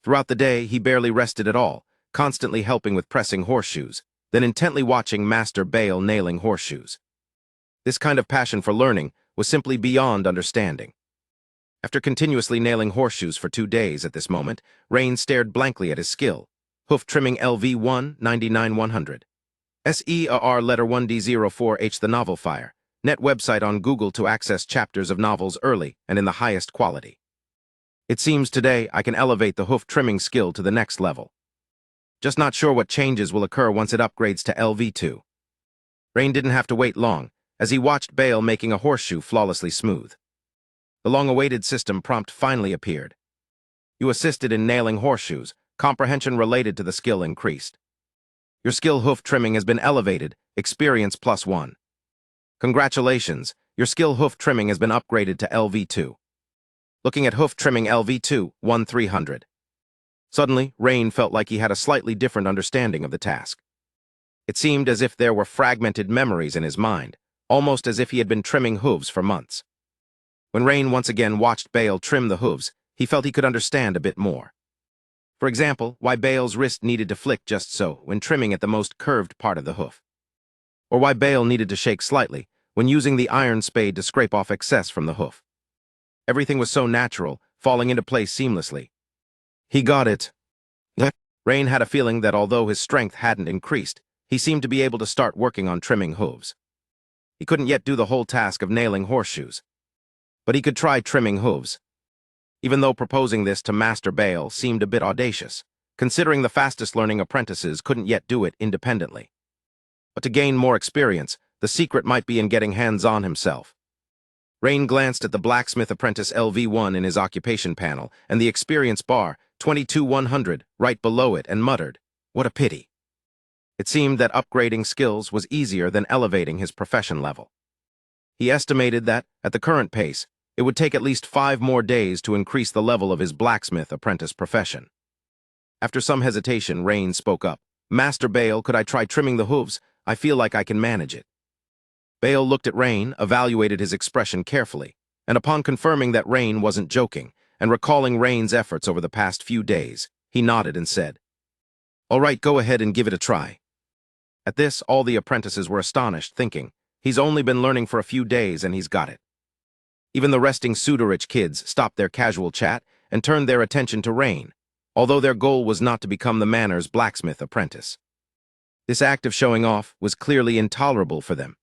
Throughout the day, he barely rested at all, constantly helping with pressing horseshoes, then intently watching Master Bale nailing horseshoes. This kind of passion for learning was simply beyond understanding. After continuously nailing horseshoes for 2 days at this moment, Rain stared blankly at his skill. Hoof trimming LV1 99-100. SEAR letter 1D04H the novel fire. Net website on Google to access chapters of novels early and in the highest quality. It seems today I can elevate the hoof trimming skill to the next level. Just not sure what changes will occur once it upgrades to LV2. Rain didn't have to wait long, as he watched Bale making a horseshoe flawlessly smooth. The long-awaited system prompt finally appeared. You assisted in nailing horseshoes. Comprehension related to the skill increased. Your skill hoof trimming has been elevated. Experience +1. Congratulations, your skill hoof trimming has been upgraded to LV2. Looking at hoof trimming LV2, 1300. Suddenly, Rain felt like he had a slightly different understanding of the task. It seemed as if there were fragmented memories in his mind, almost as if he had been trimming hooves for months. When Rain once again watched Bale trim the hooves, he felt he could understand a bit more. For example, why Bale's wrist needed to flick just so when trimming at the most curved part of the hoof. Or why Bale needed to shake slightly when using the iron spade to scrape off excess from the hoof. Everything was so natural, falling into place seamlessly. He got it. Rain had a feeling that although his strength hadn't increased, he seemed to be able to start working on trimming hooves. He couldn't yet do the whole task of nailing horseshoes, but he could try trimming hooves. Even though proposing this to Master Bale seemed a bit audacious, considering the fastest-learning apprentices couldn't yet do it independently. But to gain more experience, the secret might be in getting hands-on himself. Rain glanced at the blacksmith apprentice LV1 in his occupation panel and the experience bar, 22-100, right below it and muttered, "What a pity." It seemed that upgrading skills was easier than elevating his profession level. He estimated that, at the current pace, it would take at least 5 more days to increase the level of his blacksmith apprentice profession. After some hesitation, Rain spoke up. "Master Bale, could I try trimming the hooves? I feel like I can manage it." Bale looked at Rain, evaluated his expression carefully, and upon confirming that Rain wasn't joking, and recalling Rain's efforts over the past few days, he nodded and said, All right, go ahead and give it a try. At this, all the apprentices were astonished, thinking, he's only been learning for a few days and he's got it. Even the resting pseudo-rich kids stopped their casual chat and turned their attention to Rain, although their goal was not to become the manor's blacksmith apprentice. This act of showing off was clearly intolerable for them.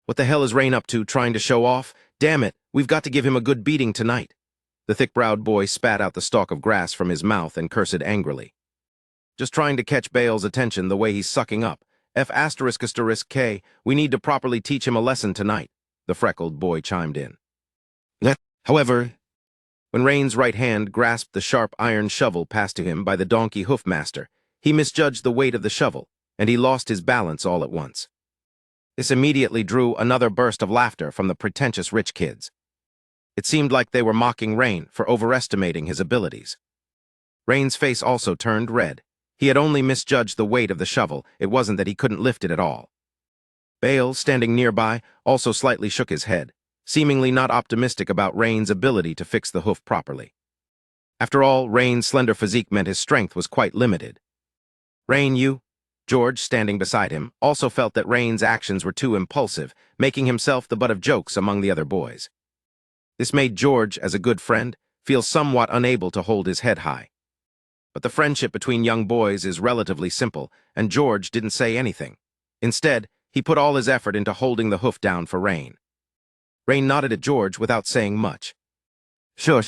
What the hell is Rain up to, trying to show off? Damn it, we've got to give him a good beating tonight. The thick-browed boy spat out the stalk of grass from his mouth and cursed angrily. Just trying to catch Bale's attention the way he's sucking up. F***K, we need to properly teach him a lesson tonight, the freckled boy chimed in. However, when Rain's right hand grasped the sharp iron shovel passed to him by the donkey hoofmaster, he misjudged the weight of the shovel, and he lost his balance all at once. This immediately drew another burst of laughter from the pretentious rich kids. It seemed like they were mocking Rain for overestimating his abilities. Rain's face also turned red. He had only misjudged the weight of the shovel, it wasn't that he couldn't lift it at all. Bale, standing nearby, also slightly shook his head, seemingly not optimistic about Rain's ability to fix the hoof properly. After all, Rain's slender physique meant his strength was quite limited. Rain, George, standing beside him, also felt that Rain's actions were too impulsive, making himself the butt of jokes among the other boys. This made George, as a good friend, feel somewhat unable to hold his head high. But the friendship between young boys is relatively simple, and George didn't say anything. Instead, he put all his effort into holding the hoof down for Rain. Rain nodded at George without saying much. Sure.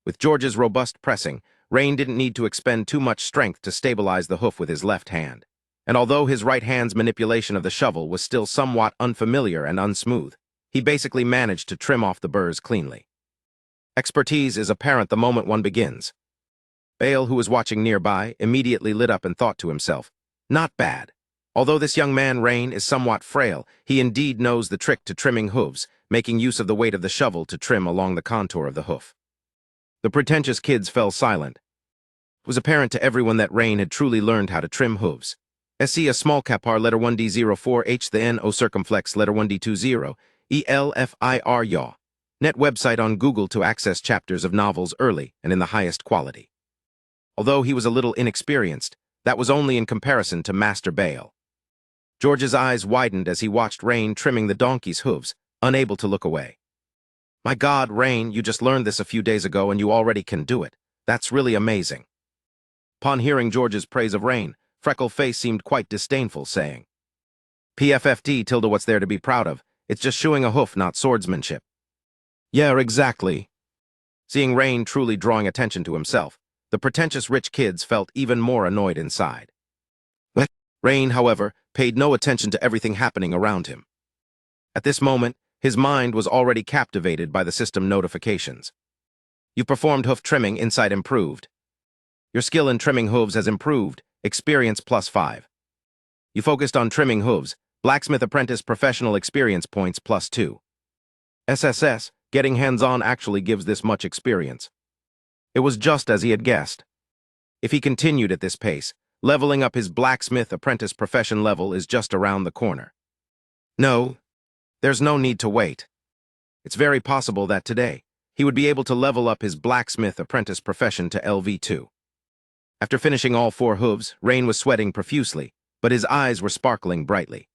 With George's robust pressing, Rain didn't need to expend too much strength to stabilize the hoof with his left hand. And although his right hand's manipulation of the shovel was still somewhat unfamiliar and unsmooth, he basically managed to trim off the burrs cleanly. Expertise is apparent the moment one begins. Bale, who was watching nearby, immediately lit up and thought to himself, not bad. Although this young man, Rain, is somewhat frail, he indeed knows the trick to trimming hooves, making use of the weight of the shovel to trim along the contour of the hoof. The pretentious kids fell silent. It was apparent to everyone that Rain had truly learned how to trim hooves. SC a small capar letter 1D04H the N O circumflex letter 1D20 ELFIR yaw. Net website on Google to access chapters of novels early and in the highest quality. Although he was a little inexperienced, that was only in comparison to Master Bale. George's eyes widened as he watched Rain trimming the donkey's hooves, unable to look away. My God, Rain, you just learned this a few days ago and you already can do it. That's really amazing. Upon hearing George's praise of Rain, Freckle Face seemed quite disdainful, saying, PFFD tilde what's there to be proud of? It's just shoeing a hoof, not swordsmanship. Yeah, exactly. Seeing Rain truly drawing attention to himself, the pretentious rich kids felt even more annoyed inside. Rain, however, paid no attention to everything happening around him. At this moment, his mind was already captivated by the system notifications. You performed hoof trimming, insight improved. Your skill in trimming hooves has improved, experience +5. You focused on trimming hooves, blacksmith apprentice professional experience points +2. SSS, getting hands-on actually gives this much experience. It was just as he had guessed. If he continued at this pace, leveling up his blacksmith apprentice profession level is just around the corner. No, there's no need to wait. It's very possible that today, he would be able to level up his blacksmith apprentice profession to LV2. After finishing all 4 hooves, Rain was sweating profusely, but his eyes were sparkling brightly.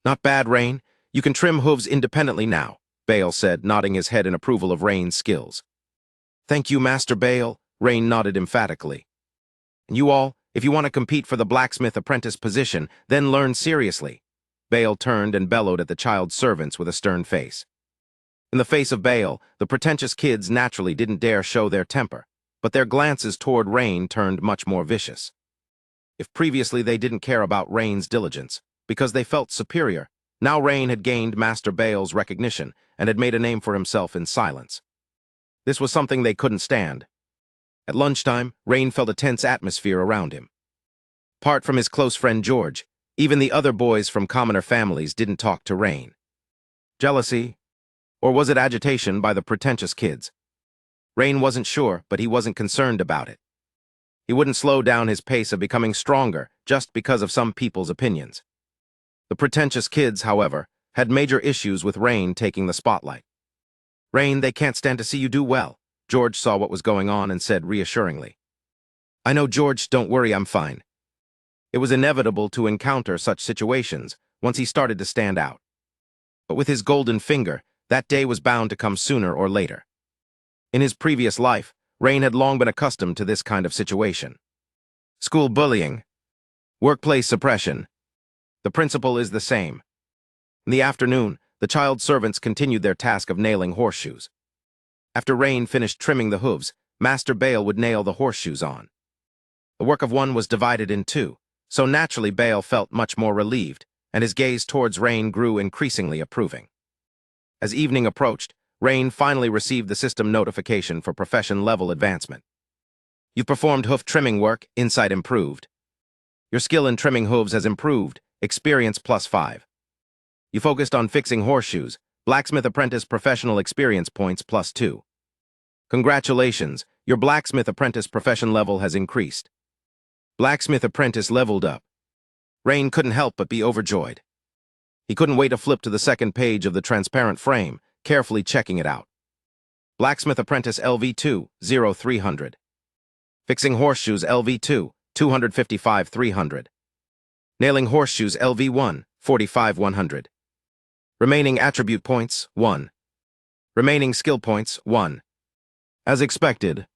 Not bad, Rain. You can trim hooves independently now, Bale said, nodding his head in approval of Rain's skills. Thank you, Master Bale, Rain nodded emphatically. And you all, if you want to compete for the blacksmith apprentice position, then learn seriously. Bale turned and bellowed at the child servants with a stern face. In the face of Bale, the pretentious kids naturally didn't dare show their temper, but their glances toward Rain turned much more vicious. If previously they didn't care about Rain's diligence, because they felt superior, now Rain had gained Master Bale's recognition and had made a name for himself in silence. This was something they couldn't stand. At lunchtime, Rain felt a tense atmosphere around him. Apart from his close friend George, even the other boys from commoner families didn't talk to Rain. Jealousy? Or was it agitation by the pretentious kids? Rain wasn't sure, but he wasn't concerned about it. He wouldn't slow down his pace of becoming stronger just because of some people's opinions. The pretentious kids, however, had major issues with Rain taking the spotlight. Rain, they can't stand to see you do well. George saw what was going on and said reassuringly. I know, George, don't worry, I'm fine. It was inevitable to encounter such situations once he started to stand out. But with his golden finger, that day was bound to come sooner or later. In his previous life, Rain had long been accustomed to this kind of situation. School bullying, workplace suppression. The principle is the same. In the afternoon, the child servants continued their task of nailing horseshoes. After Rain finished trimming the hooves, Master Bale would nail the horseshoes on. The work of one was divided in two, so naturally Bale felt much more relieved, and his gaze towards Rain grew increasingly approving. As evening approached, Rain finally received the system notification for profession level advancement. You performed hoof trimming work, insight improved. Your skill in trimming hooves has improved, experience +5. You focused on fixing horseshoes, blacksmith apprentice professional experience points +2. Congratulations, your blacksmith apprentice profession level has increased. Blacksmith apprentice leveled up. Rain couldn't help but be overjoyed. He couldn't wait to flip to the second page of the transparent frame, carefully checking it out. Blacksmith apprentice LV2, 0300. Fixing horseshoes LV2, 255 300. Nailing horseshoes LV1, 45 100. Remaining attribute points, 1. Remaining skill points, 1. As expected,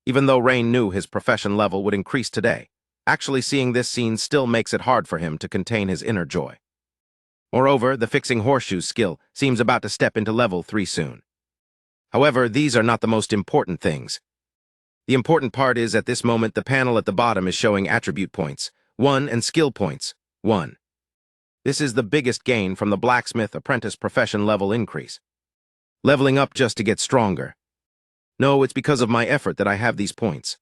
even though Rain knew his profession level would increase today, actually seeing this scene still makes it hard for him to contain his inner joy. Moreover, the fixing horseshoes skill seems about to step into level 3 soon. However, these are not the most important things. The important part is at this moment the panel at the bottom is showing attribute points, 1, and skill points, 1. This is the biggest gain from the blacksmith apprentice profession level increase. Leveling up just to get stronger. No, it's because of my effort that I have these points.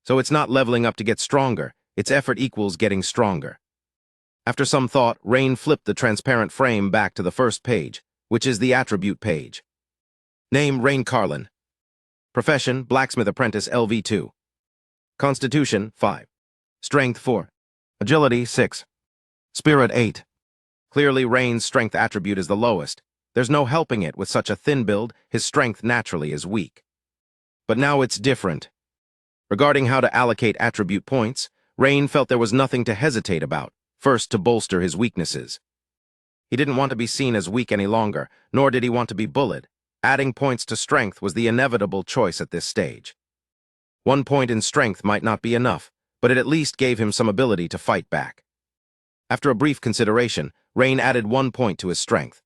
So it's not leveling up to get stronger, its effort equals getting stronger. After some thought, Rain flipped the transparent frame back to the first page, which is the attribute page. Name, Rain Carlin. Profession, blacksmith apprentice LV2. Constitution, 5. Strength, 4. Agility, 6. Spirit, 8. Clearly, Rain's strength attribute is the lowest. There's no helping it with such a thin build, his strength naturally is weak. But now it's different. Regarding how to allocate attribute points, Rain felt there was nothing to hesitate about, first to bolster his weaknesses. He didn't want to be seen as weak any longer, nor did he want to be bullied. Adding points to strength was the inevitable choice at this stage. 1 point in strength might not be enough, but it at least gave him some ability to fight back. After a brief consideration, Rain added 1 point to his strength.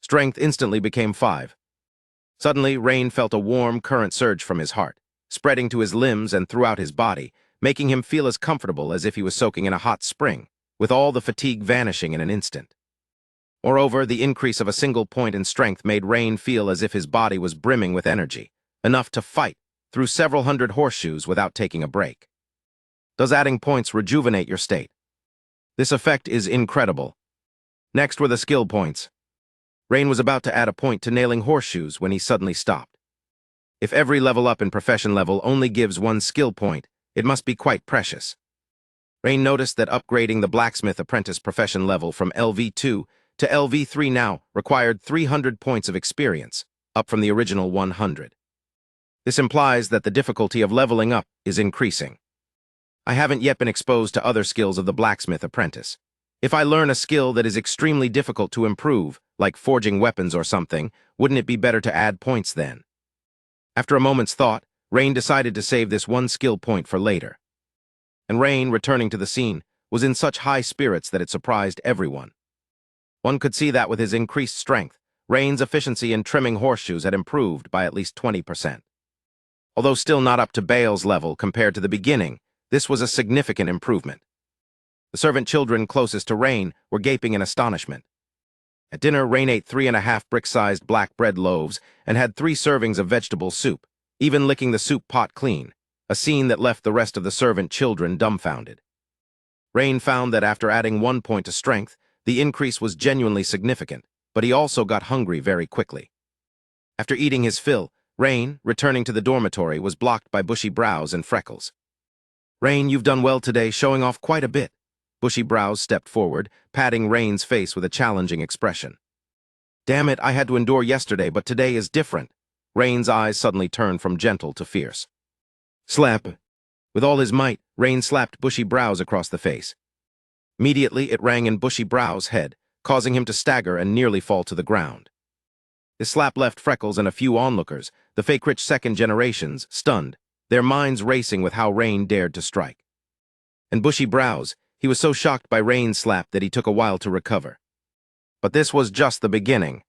Strength instantly became 5. Suddenly, Rain felt a warm current surge from his heart, spreading to his limbs and throughout his body, making him feel as comfortable as if he was soaking in a hot spring, with all the fatigue vanishing in an instant. Moreover, the increase of a single point in strength made Rain feel as if his body was brimming with energy, enough to fight through several hundred horseshoes without taking a break. Does adding points rejuvenate your state? This effect is incredible. Next were the skill points. Rain was about to add a point to nailing horseshoes when he suddenly stopped. If every level up in profession level only gives 1 skill point, it must be quite precious. Rain noticed that upgrading the blacksmith apprentice profession level from LV2 to LV3 now required 300 points of experience, up from the original 100. This implies that the difficulty of leveling up is increasing. I haven't yet been exposed to other skills of the blacksmith apprentice. If I learn a skill that is extremely difficult to improve, like forging weapons or something, wouldn't it be better to add points then? After a moment's thought, Rain decided to save this 1 skill point for later. And Rain, returning to the scene, was in such high spirits that it surprised everyone. One could see that with his increased strength, Rain's efficiency in trimming horseshoes had improved by at least 20%. Although still not up to Bale's level compared to the beginning, this was a significant improvement. The servant children closest to Rain were gaping in astonishment. At dinner, Rain ate 3.5 brick-sized black bread loaves and had 3 servings of vegetable soup, even licking the soup pot clean, a scene that left the rest of the servant children dumbfounded. Rain found that after adding 1 point to strength, the increase was genuinely significant, but he also got hungry very quickly. After eating his fill, Rain, returning to the dormitory, was blocked by bushy brows and freckles. Rain, you've done well today, showing off quite a bit. Bushy brows stepped forward, patting Rain's face with a challenging expression. Damn it, I had to endure yesterday, but today is different. Rain's eyes suddenly turned from gentle to fierce. Slap. With all his might, Rain slapped Bushy Brow's across the face. Immediately, it rang in Bushy Brow's head, causing him to stagger and nearly fall to the ground. His slap left Freckles and a few onlookers, the fake-rich second generations, stunned, their minds racing with how Rain dared to strike. And Bushy Brow's, he was so shocked by Rain's slap that he took a while to recover. But this was just the beginning.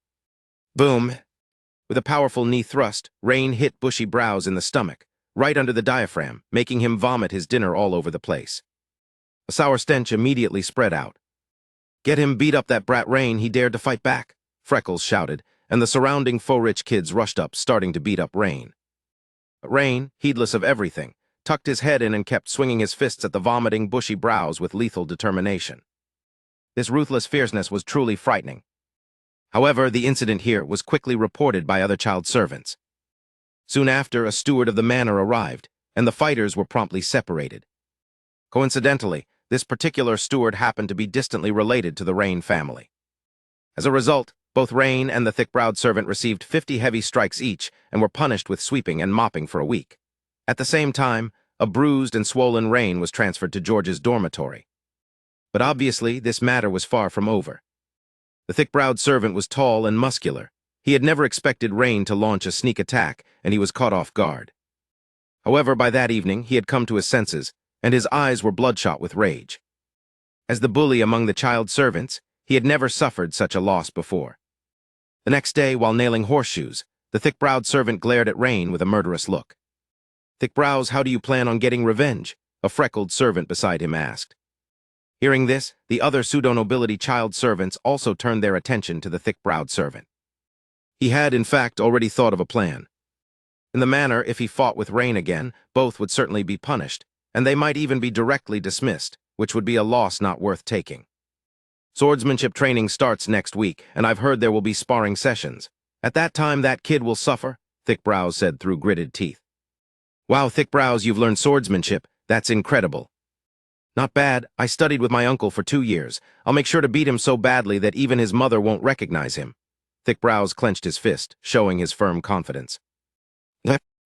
Boom! With a powerful knee thrust, Rain hit Bushy Brow's in the stomach, right under the diaphragm, making him vomit his dinner all over the place. A sour stench immediately spread out. "Get him, beat up that brat Rain, he dared to fight back," Freckles shouted, and the surrounding faux-rich kids rushed up, starting to beat up Rain. But Rain, heedless of everything, tucked his head in and kept swinging his fists at the vomiting Bushy Brow's with lethal determination. This ruthless fierceness was truly frightening. However, the incident here was quickly reported by other child servants. Soon after, a steward of the manor arrived, and the fighters were promptly separated. Coincidentally, this particular steward happened to be distantly related to the Rain family. As a result, both Rain and the thick-browed servant received 50 heavy strikes each and were punished with sweeping and mopping for a week. At the same time, a bruised and swollen Rain was transferred to George's dormitory. But obviously, this matter was far from over. The thick-browed servant was tall and muscular. He had never expected Rain to launch a sneak attack, and he was caught off guard. However, by that evening, he had come to his senses, and his eyes were bloodshot with rage. As the bully among the child servants, he had never suffered such a loss before. The next day, while nailing horseshoes, the thick-browed servant glared at Rain with a murderous look. "Thick Brows, how do you plan on getting revenge?" a freckled servant beside him asked. Hearing this, the other pseudo-nobility child servants also turned their attention to the thick-browed servant. He had, in fact, already thought of a plan. In the manner, if he fought with Rain again, both would certainly be punished, and they might even be directly dismissed, which would be a loss not worth taking. Swordsmanship training starts next week, and I've heard there will be sparring sessions. At that time, that kid will suffer, Thick Brows said through gritted teeth. "Wow, Thick Brows, you've learned swordsmanship. That's incredible." "Not bad. I studied with my uncle for 2 years. I'll make sure to beat him so badly that even his mother won't recognize him." Thick Brows clenched his fist, showing his firm confidence.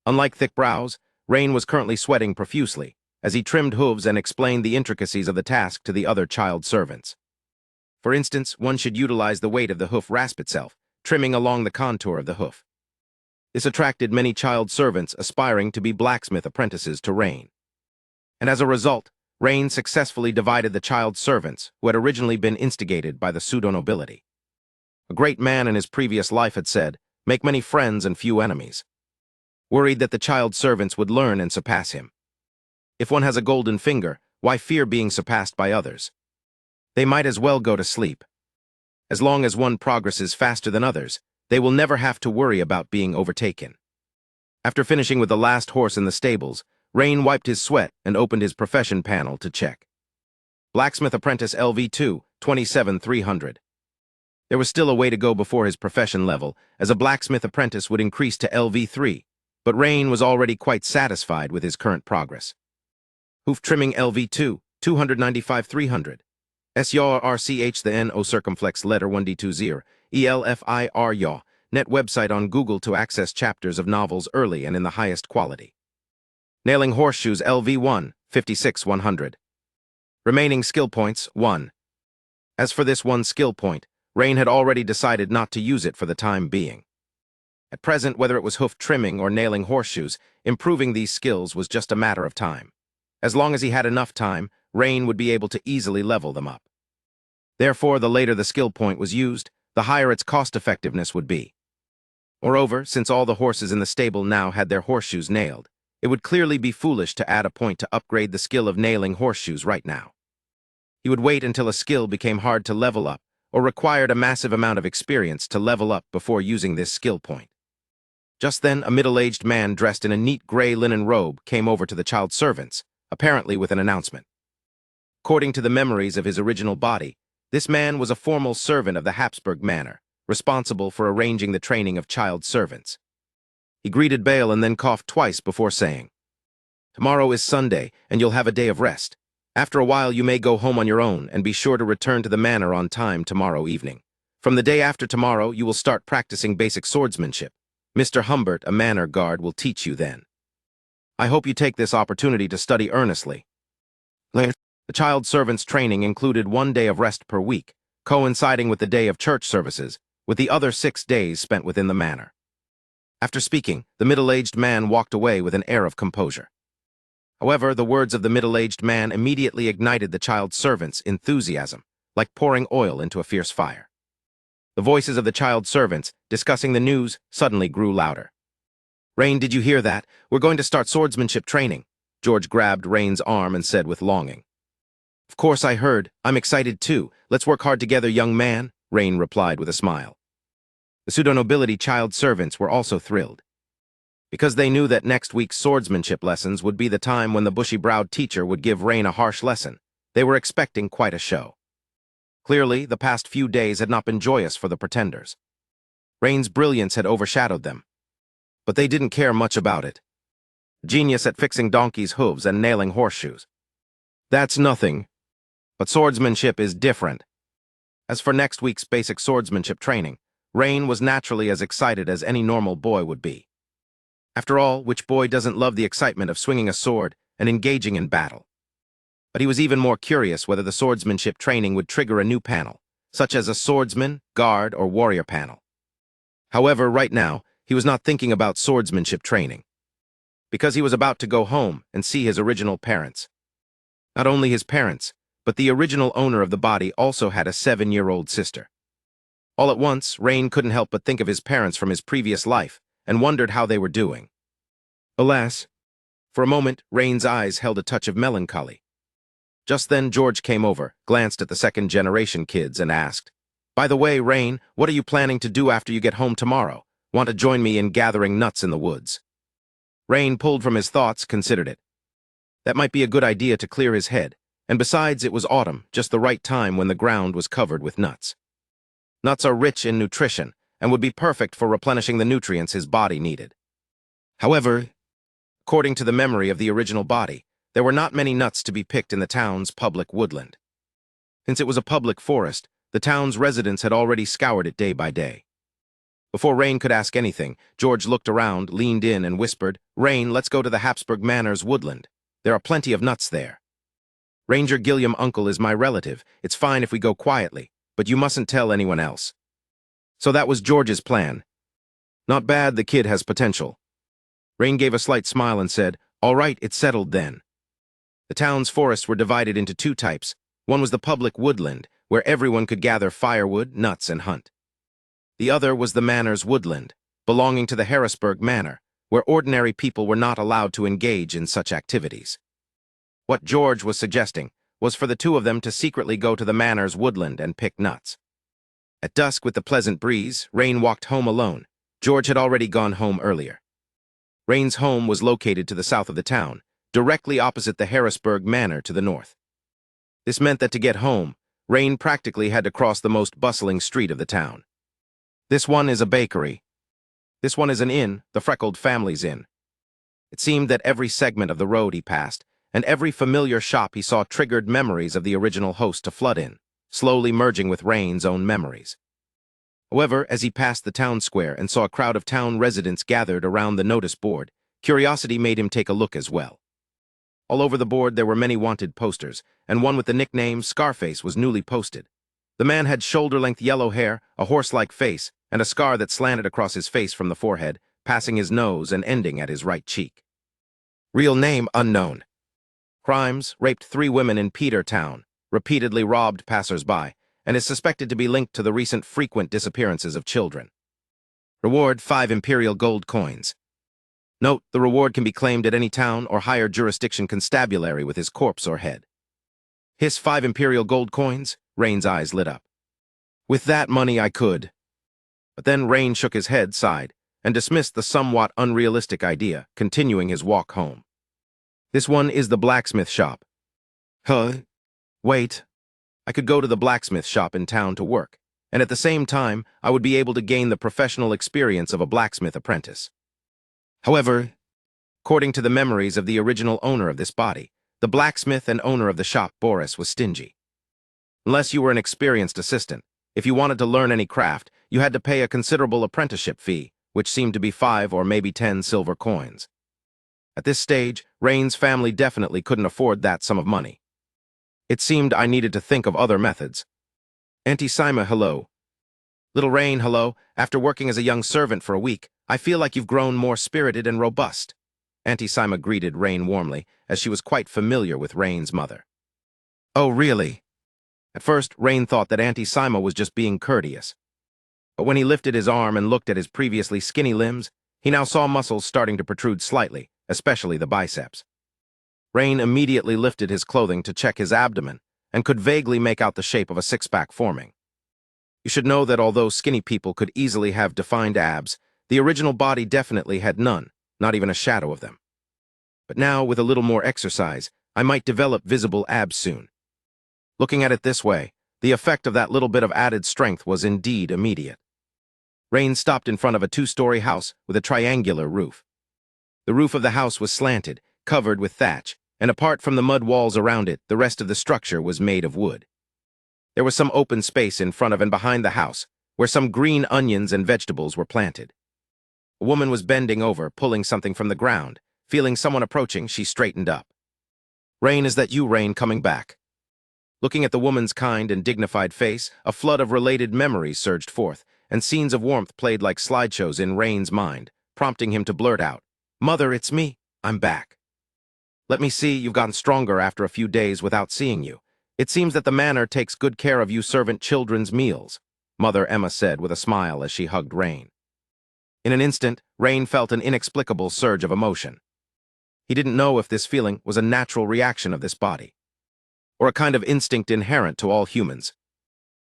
Unlike Thick Brows, Rain was currently sweating profusely, as he trimmed hooves and explained the intricacies of the task to the other child servants. For instance, one should utilize the weight of the hoof rasp itself, trimming along the contour of the hoof. This attracted many child servants aspiring to be blacksmith apprentices to Rain. And as a result, Rain successfully divided the child servants who had originally been instigated by the pseudo-nobility. A great man in his previous life had said, "Make many friends and few enemies." Worried that the child servants would learn and surpass him. If one has a golden finger, why fear being surpassed by others? They might as well go to sleep. As long as one progresses faster than others, they will never have to worry about being overtaken. After finishing with the last horse in the stables, Rain wiped his sweat and opened his profession panel to check. Blacksmith Apprentice LV2, 27,300. There was still a way to go before his profession level, as a blacksmith apprentice would increase to LV3, but Rain was already quite satisfied with his current progress. Hoof trimming LV2, 295,300. SYRCH the N-O circumflex letter 1D20, ELFIR yaw, net website on Google to access chapters of novels early and in the highest quality. Nailing horseshoes LV1, 56,100. Remaining skill points, 1. As for this one skill point, Rain had already decided not to use it for the time being. At present, whether it was hoof trimming or nailing horseshoes, improving these skills was just a matter of time. As long as he had enough time, Rain would be able to easily level them up. Therefore, the later the skill point was used, the higher its cost-effectiveness would be. Moreover, since all the horses in the stable now had their horseshoes nailed, it would clearly be foolish to add a point to upgrade the skill of nailing horseshoes right now. He would wait until a skill became hard to level up, or required a massive amount of experience to level up before using this skill point. Just then, a middle-aged man dressed in a neat gray linen robe came over to the child servants, apparently with an announcement. According to the memories of his original body, this man was a formal servant of the Habsburg Manor, responsible for arranging the training of child servants. He greeted Bale and then coughed twice before saying, "Tomorrow is Sunday, and you'll have a day of rest. After a while you may go home on your own, and be sure to return to the manor on time tomorrow evening. From the day after tomorrow, you will start practicing basic swordsmanship. Mr. Humbert, a manor guard, will teach you then." I hope you take this opportunity to study earnestly. Later, the child servant's training included 1 day of rest per week, coinciding with the day of church services, with the other 6 days spent within the manor. After speaking, the middle-aged man walked away with an air of composure. However, the words of the middle-aged man immediately ignited the child servant's enthusiasm, like pouring oil into a fierce fire. The voices of the child servants, discussing the news, suddenly grew louder. Rain, did you hear that? We're going to start swordsmanship training. George grabbed Rain's arm and said with longing. Of course I heard. I'm excited too. Let's work hard together, young man, Rain replied with a smile. The pseudo-nobility child servants were also thrilled. Because they knew that next week's swordsmanship lessons would be the time when the bushy-browed teacher would give Rain a harsh lesson, they were expecting quite a show. Clearly, the past few days had not been joyous for the pretenders. Rain's brilliance had overshadowed them. But they didn't care much about it. Genius at fixing donkeys' hooves and nailing horseshoes. That's nothing. But swordsmanship is different. As for next week's basic swordsmanship training, Rain was naturally as excited as any normal boy would be. After all, which boy doesn't love the excitement of swinging a sword and engaging in battle? But he was even more curious whether the swordsmanship training would trigger a new panel, such as a swordsman, guard, or warrior panel. However, right now, he was not thinking about swordsmanship training, because he was about to go home and see his original parents. Not only his parents, but the original owner of the body also had a 7-year-old sister. All at once, Rain couldn't help but think of his parents from his previous life and wondered how they were doing. Alas, for a moment, Rain's eyes held a touch of melancholy. Just then, George came over, glanced at the second-generation kids, and asked, By the way, Rain, what are you planning to do after you get home tomorrow? Want to join me in gathering nuts in the woods? Rain, pulled from his thoughts, considered it. That might be a good idea to clear his head, and besides, it was autumn, just the right time when the ground was covered with nuts. Nuts are rich in nutrition and would be perfect for replenishing the nutrients his body needed. However, according to the memory of the original body, there were not many nuts to be picked in the town's public woodland. Since it was a public forest, the town's residents had already scoured it day by day. Before Rain could ask anything, George looked around, leaned in, and whispered, Rain, let's go to the Habsburg Manor's woodland. There are plenty of nuts there. Ranger Gilliam Uncle is my relative. It's fine if we go quietly, but you mustn't tell anyone else. So that was George's plan. Not bad, the kid has potential. Rain gave a slight smile and said, All right, it's settled then. The town's forests were divided into 2 types. One was the public woodland, where everyone could gather firewood, nuts, and hunt. The other was the manor's woodland, belonging to the Harrisburg Manor, where ordinary people were not allowed to engage in such activities. What George was suggesting was for the 2 of them to secretly go to the manor's woodland and pick nuts. At dusk, with the pleasant breeze, Rain walked home alone. George had already gone home earlier. Rain's home was located to the south of the town, directly opposite the Harrisburg Manor to the north. This meant that to get home, Rain practically had to cross the most bustling street of the town. This one is a bakery. This one is an inn, the Freckled Family's Inn. It seemed that every segment of the road he passed, and every familiar shop he saw triggered memories of the original host to flood in, slowly merging with Rain's own memories. However, as he passed the town square and saw a crowd of town residents gathered around the notice board, curiosity made him take a look as well. All over the board there were many wanted posters, and one with the nickname Scarface was newly posted. The man had shoulder-length yellow hair, a horse-like face, and a scar that slanted across his face from the forehead, passing his nose and ending at his right cheek. Real name unknown. Crimes: raped 3 women in Petertown, repeatedly robbed passers-by, and is suspected to be linked to the recent frequent disappearances of children. Reward: 5 imperial gold coins. Note, the reward can be claimed at any town or higher jurisdiction constabulary with his corpse or head. His 5 imperial gold coins? Rain's eyes lit up. With that money I could. But then Rain shook his head, sighed, and dismissed the somewhat unrealistic idea, continuing his walk home. This one is the blacksmith shop. Huh? Wait. I could go to the blacksmith shop in town to work, and at the same time, I would be able to gain the professional experience of a blacksmith apprentice. However, according to the memories of the original owner of this body, the blacksmith and owner of the shop, Boris, was stingy. Unless you were an experienced assistant, if you wanted to learn any craft, you had to pay a considerable apprenticeship fee, which seemed to be 5 or maybe 10 silver coins. At this stage, Rain's family definitely couldn't afford that sum of money. It seemed I needed to think of other methods. Auntie Sima, hello. Little Rain, hello. After working as a young servant for a week, I feel like you've grown more spirited and robust. Auntie Sima greeted Rain warmly, as she was quite familiar with Rain's mother. Oh, really? At first, Rain thought that Auntie Sima was just being courteous. But when he lifted his arm and looked at his previously skinny limbs, he now saw muscles starting to protrude slightly, especially the biceps. Rain immediately lifted his clothing to check his abdomen and could vaguely make out the shape of a six-pack forming. You should know that although skinny people could easily have defined abs, the original body definitely had none, not even a shadow of them. But now, with a little more exercise, I might develop visible abs soon. Looking at it this way, the effect of that little bit of added strength was indeed immediate. Rain stopped in front of a two-story house with a triangular roof. The roof of the house was slanted, covered with thatch, and apart from the mud walls around it, the rest of the structure was made of wood. There was some open space in front of and behind the house, where some green onions and vegetables were planted. A woman was bending over, pulling something from the ground. Feeling someone approaching, she straightened up. Rain, is that you, Rain, coming back? Looking at the woman's kind and dignified face, a flood of related memories surged forth, and scenes of warmth played like slideshows in Rain's mind, prompting him to blurt out, "Mother, it's me. I'm back. Let me see, you've gotten stronger after a few days without seeing you. It seems that the manor takes good care of you servant children's meals," Mother Emma said with a smile as she hugged Rain. In an instant, Rain felt an inexplicable surge of emotion. He didn't know if this feeling was a natural reaction of this body, or a kind of instinct inherent to all humans.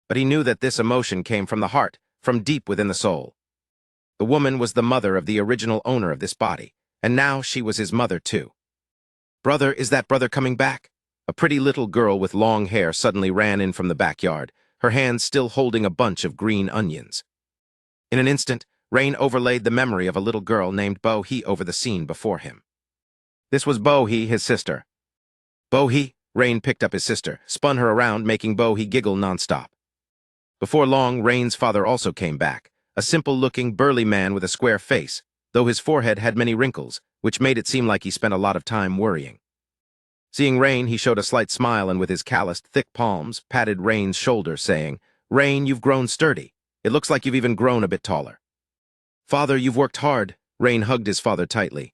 But he knew that this emotion came from the heart, from deep within the soul. The woman was the mother of the original owner of this body, and now she was his mother too. "Brother, is that brother coming back?" A pretty little girl with long hair suddenly ran in from the backyard, her hands still holding a bunch of green onions. In an instant, Rain overlaid the memory of a little girl named Bo-hee over the scene before him. This was Bo-hee, his sister. Bo-hee, Rain picked up his sister, spun her around, making Bo-hee giggle nonstop. Before long, Rain's father also came back, a simple-looking, burly man with a square face, though his forehead had many wrinkles, which made it seem like he spent a lot of time worrying. Seeing Rain, he showed a slight smile and with his calloused, thick palms, patted Rain's shoulder, saying, "Rain, you've grown sturdy. It looks like you've even grown a bit taller." "Father, you've worked hard." Rain hugged his father tightly.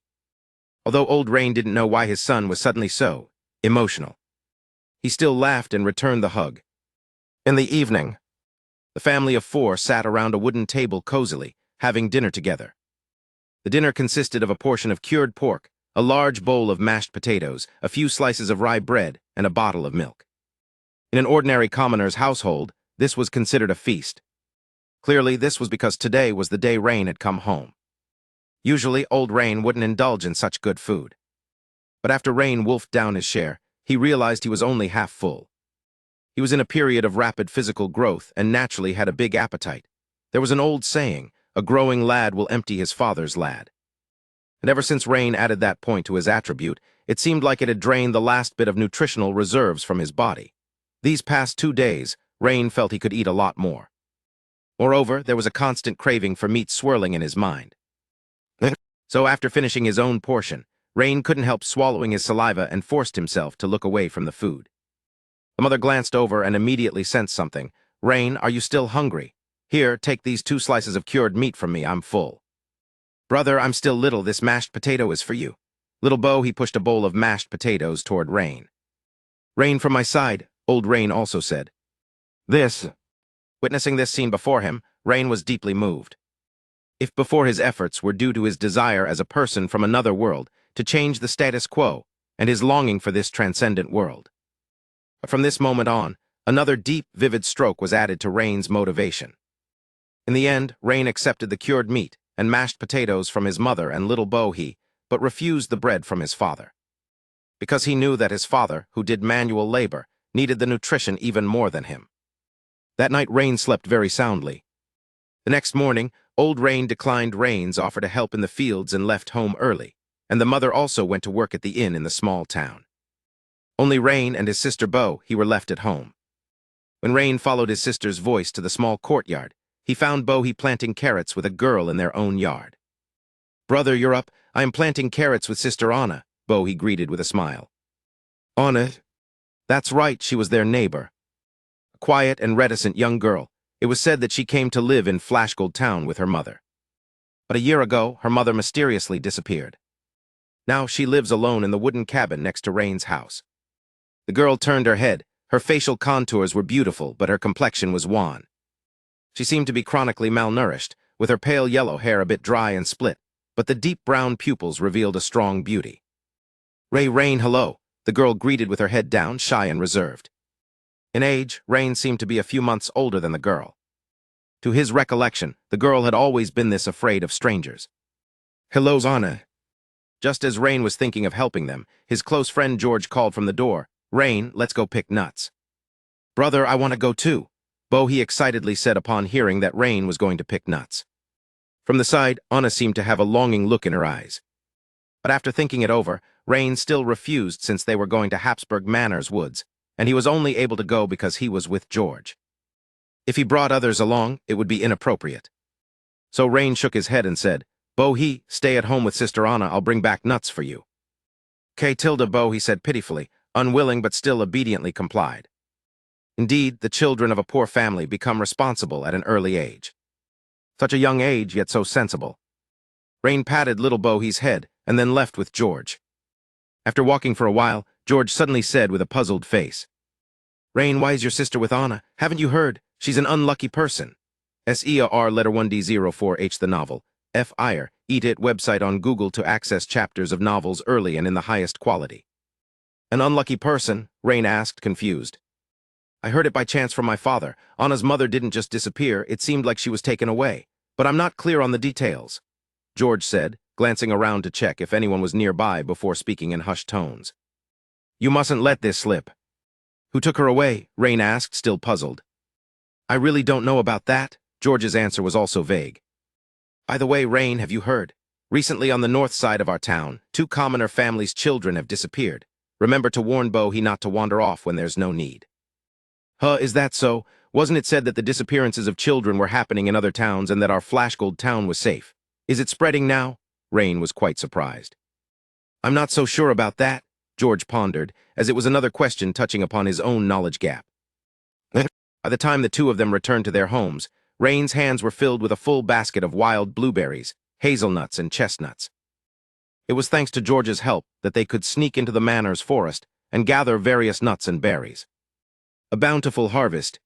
Although old Rain didn't know why his son was suddenly so emotional, he still laughed and returned the hug. In the evening, the family of four sat around a wooden table cozily, having dinner together. The dinner consisted of a portion of cured pork, a large bowl of mashed potatoes, a few slices of rye bread, and a bottle of milk. In an ordinary commoner's household, this was considered a feast. Clearly, this was because today was the day Rain had come home. Usually, old Rain wouldn't indulge in such good food. But after Rain wolfed down his share, he realized he was only half full. He was in a period of rapid physical growth and naturally had a big appetite. There was an old saying, "A growing lad will empty his father's lad." And ever since Rain added that point to his attribute, it seemed like it had drained the last bit of nutritional reserves from his body. These past 2 days, Rain felt he could eat a lot more. Moreover, there was a constant craving for meat swirling in his mind. So after finishing his own portion, Rain couldn't help swallowing his saliva and forced himself to look away from the food. The mother glanced over and immediately sensed something. "Rain, are you still hungry? Here, take these 2 slices of cured meat from me, I'm full." "Brother, I'm still little, this mashed potato is for you." Little Bo, he pushed a bowl of mashed potatoes toward Rain. "Rain, from my side," old Rain also said. Witnessing this scene before him, Rain was deeply moved. If before his efforts were due to his desire as a person from another world to change the status quo and his longing for this transcendent world. But from this moment on, another deep, vivid stroke was added to Rain's motivation. In the end, Rain accepted the cured meat and mashed potatoes from his mother and little Bo-hee, but refused the bread from his father. Because he knew that his father, who did manual labor, needed the nutrition even more than him. That night, Rain slept very soundly. The next morning, old Rain declined Rain's offer to help in the fields and left home early, and the mother also went to work at the inn in the small town. Only Rain and his sister Bo-hee were left at home. When Rain followed his sister's voice to the small courtyard, he found Bo-hee planting carrots with a girl in their own yard. "Brother, you're up. I am planting carrots with Sister Anna, Bohi greeted with a smile. Anna? That's right, she was their neighbor. A quiet and reticent young girl. It was said that she came to live in Flashgold Town with her mother. But a year ago, her mother mysteriously disappeared. Now she lives alone in the wooden cabin next to Rain's house. The girl turned her head. Her facial contours were beautiful, but her complexion was wan. She seemed to be chronically malnourished, with her pale yellow hair a bit dry and split, but the deep brown pupils revealed a strong beauty. Rain, hello, the girl greeted with her head down, shy and reserved. In age, Rain seemed to be a few months older than the girl. To his recollection, the girl had always been this afraid of strangers. Hello, Anna. Just as Rain was thinking of helping them, his close friend George called from the door, Rain, let's go pick nuts. Brother, I want to go too, Bohi excitedly said upon hearing that Rain was going to pick nuts. From the side, Anna seemed to have a longing look in her eyes. But after thinking it over, Rain still refused since they were going to Hapsburg Manor's woods, and he was only able to go because he was with George. If he brought others along, it would be inappropriate. So Rain shook his head and said, Bohi, stay at home with Sister Anna, I'll bring back nuts for you. Bohi said pitifully, unwilling but still obediently complied. Indeed, the children of a poor family become responsible at an early age. Such a young age, yet so sensible. Rain patted little Bohi's head and then left with George. After walking for a while, George suddenly said with a puzzled face, Rain, why is your sister with Anna? Haven't you heard? She's an unlucky person. SER letter 1D04H the novel. FIR, Eat It website on Google to access chapters of novels early and in the highest quality. An unlucky person? Rain asked, confused. I heard it by chance from my father. Anna's mother didn't just disappear, it seemed like she was taken away. But I'm not clear on the details, George said, glancing around to check if anyone was nearby before speaking in hushed tones. You mustn't let this slip. Who took her away? Rain asked, still puzzled. I really don't know about that. George's answer was also vague. By the way, Rain, have you heard? Recently on the north side of our town, 2 commoner families' children have disappeared. Remember to warn Bohi not to wander off when there's no need. Is that so? Wasn't it said that the disappearances of children were happening in other towns and that our Flashgold town was safe? Is it spreading now? Rain was quite surprised. I'm not so sure about that, George pondered, as it was another question touching upon his own knowledge gap. By the time the two of them returned to their homes, Rain's hands were filled with a full basket of wild blueberries, hazelnuts, and chestnuts. It was thanks to George's help that they could sneak into the manor's forest and gather various nuts and berries. A bountiful harvest.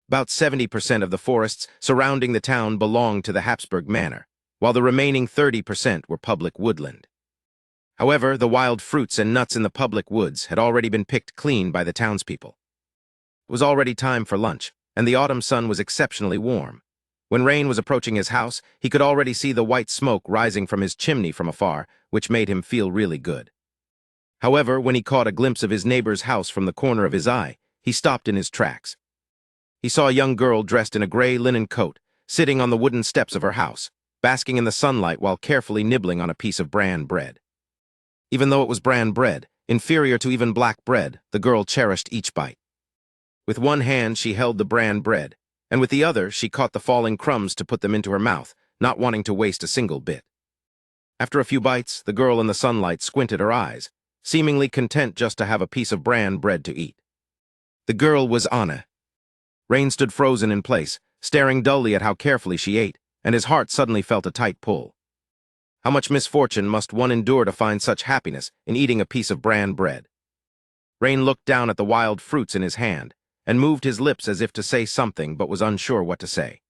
About 70% of the forests surrounding the town belonged to the Hapsburg Manor, while the remaining 30% were public woodland. However, the wild fruits and nuts in the public woods had already been picked clean by the townspeople. It was already time for lunch, and the autumn sun was exceptionally warm. When Rain was approaching his house, he could already see the white smoke rising from his chimney from afar, which made him feel really good. However, when he caught a glimpse of his neighbor's house from the corner of his eye, he stopped in his tracks. He saw a young girl dressed in a gray linen coat, sitting on the wooden steps of her house, basking in the sunlight while carefully nibbling on a piece of bran bread. Even though it was bran bread, inferior to even black bread, the girl cherished each bite. With one hand she held the bran bread, and with the other she caught the falling crumbs to put them into her mouth, not wanting to waste a single bit. After a few bites, the girl in the sunlight squinted her eyes, seemingly content just to have a piece of bran bread to eat. The girl was Anna. Rain stood frozen in place, staring dully at how carefully she ate, and his heart suddenly felt a tight pull. How much misfortune must one endure to find such happiness in eating a piece of bran bread? Rain looked down at the wild fruits in his hand, and moved his lips as if to say something but was unsure what to say.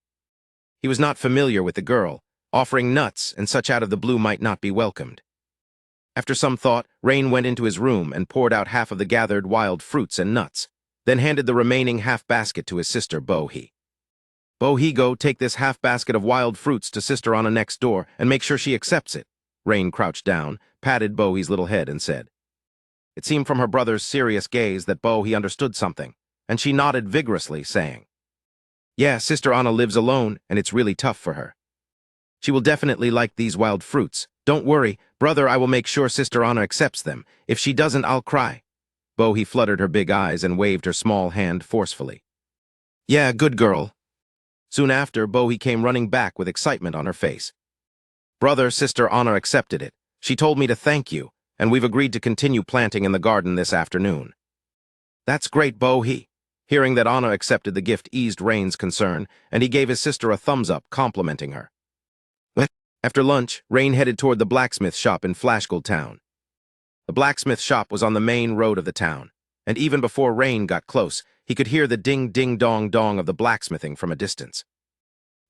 He was not familiar with the girl. Offering nuts and such out of the blue might not be welcomed. After some thought, Rain went into his room and poured out half of the gathered wild fruits and nuts, then handed the remaining half basket to his sister Bohi. Bohi, go take this half basket of wild fruits to Sister Anna next door and make sure she accepts it. Rain crouched down, patted Bohi's little head and said. It seemed from her brother's serious gaze that Bohi understood something, and she nodded vigorously, saying, Yeah, Sister Anna lives alone, and it's really tough for her. She will definitely like these wild fruits. Don't worry, brother, I will make sure Sister Anna accepts them. If she doesn't, I'll cry. Bohi fluttered her big eyes and waved her small hand forcefully. Yeah, good girl. Soon after, Bohi came running back with excitement on her face. Brother, Sister Anna accepted it. She told me to thank you, and we've agreed to continue planting in the garden this afternoon. That's great, Bo. Hearing that Anna accepted the gift eased Rain's concern, and he gave his sister a thumbs up, complimenting her. After lunch, Rain headed toward the blacksmith shop in Flashgold Town. The blacksmith shop was on the main road of the town, and even before Rain got close, he could hear the ding-ding-dong-dong of the blacksmithing from a distance.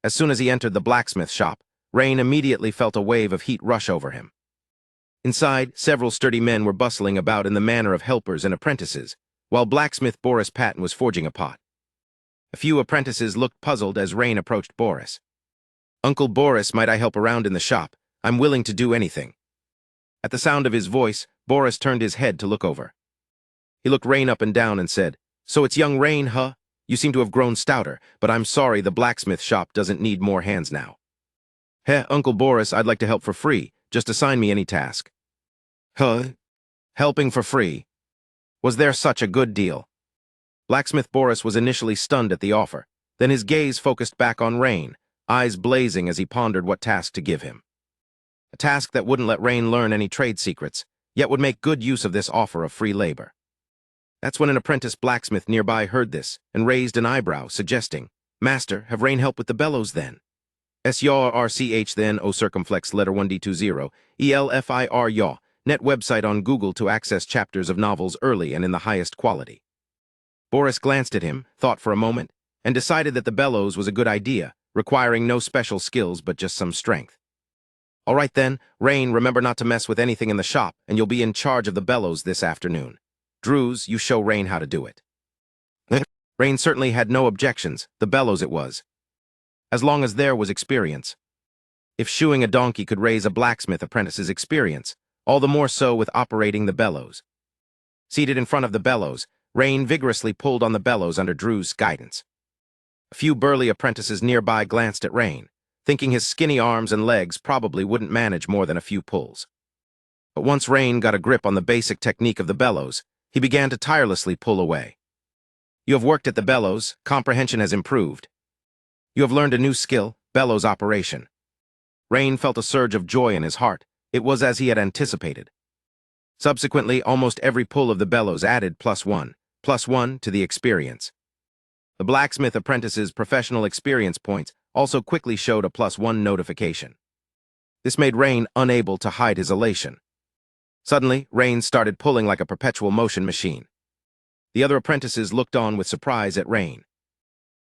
As soon as he entered the blacksmith shop, Rain immediately felt a wave of heat rush over him. Inside, several sturdy men were bustling about in the manner of helpers and apprentices, while blacksmith Boris Patton was forging a pot. A few apprentices looked puzzled as Rain approached Boris. "Uncle Boris, might I help around in the shop? I'm willing to do anything." At the sound of his voice, Boris turned his head to look over. He looked Rain up and down and said, "So it's young Rain, huh? You seem to have grown stouter, but I'm sorry the blacksmith shop doesn't need more hands now." "Heh, Uncle Boris, I'd like to help for free. Just assign me any task." "Huh? Helping for free? Was there such a good deal?" Blacksmith Boris was initially stunned at the offer. Then his gaze focused back on Rain, eyes blazing as he pondered what task to give him. A task that wouldn't let Rain learn any trade secrets, yet would make good use of this offer of free labor. That's when an apprentice blacksmith nearby heard this and raised an eyebrow, suggesting, "Master, have Rain help with the bellows then?" S-yaw-r-c-h then o circumflex letter 1D20, E-L-F-I-R yaw, net website on Google to access chapters of novels early and in the highest quality. Boris glanced at him, thought for a moment, and decided that the bellows was a good idea, requiring no special skills but just some strength. "All right then, Rain, remember not to mess with anything in the shop, and you'll be in charge of the bellows this afternoon. Drews, you show Rain how to do it." Rain certainly had no objections, the bellows it was. As long as there was experience. If shoeing a donkey could raise a blacksmith apprentice's experience, all the more so with operating the bellows. Seated in front of the bellows, Rain vigorously pulled on the bellows under Drew's guidance. A few burly apprentices nearby glanced at Rain, thinking his skinny arms and legs probably wouldn't manage more than a few pulls. But once Rain got a grip on the basic technique of the bellows, he began to tirelessly pull away. "You have worked at the bellows, comprehension has improved. You have learned a new skill, bellows operation." Rain felt a surge of joy in his heart. It was as he had anticipated. Subsequently, almost every pull of the bellows added +1 to the experience. The blacksmith apprentice's professional experience points also quickly showed a +1 notification. This made Rain unable to hide his elation. Suddenly, Rain started pulling like a perpetual motion machine. The other apprentices looked on with surprise at Rain.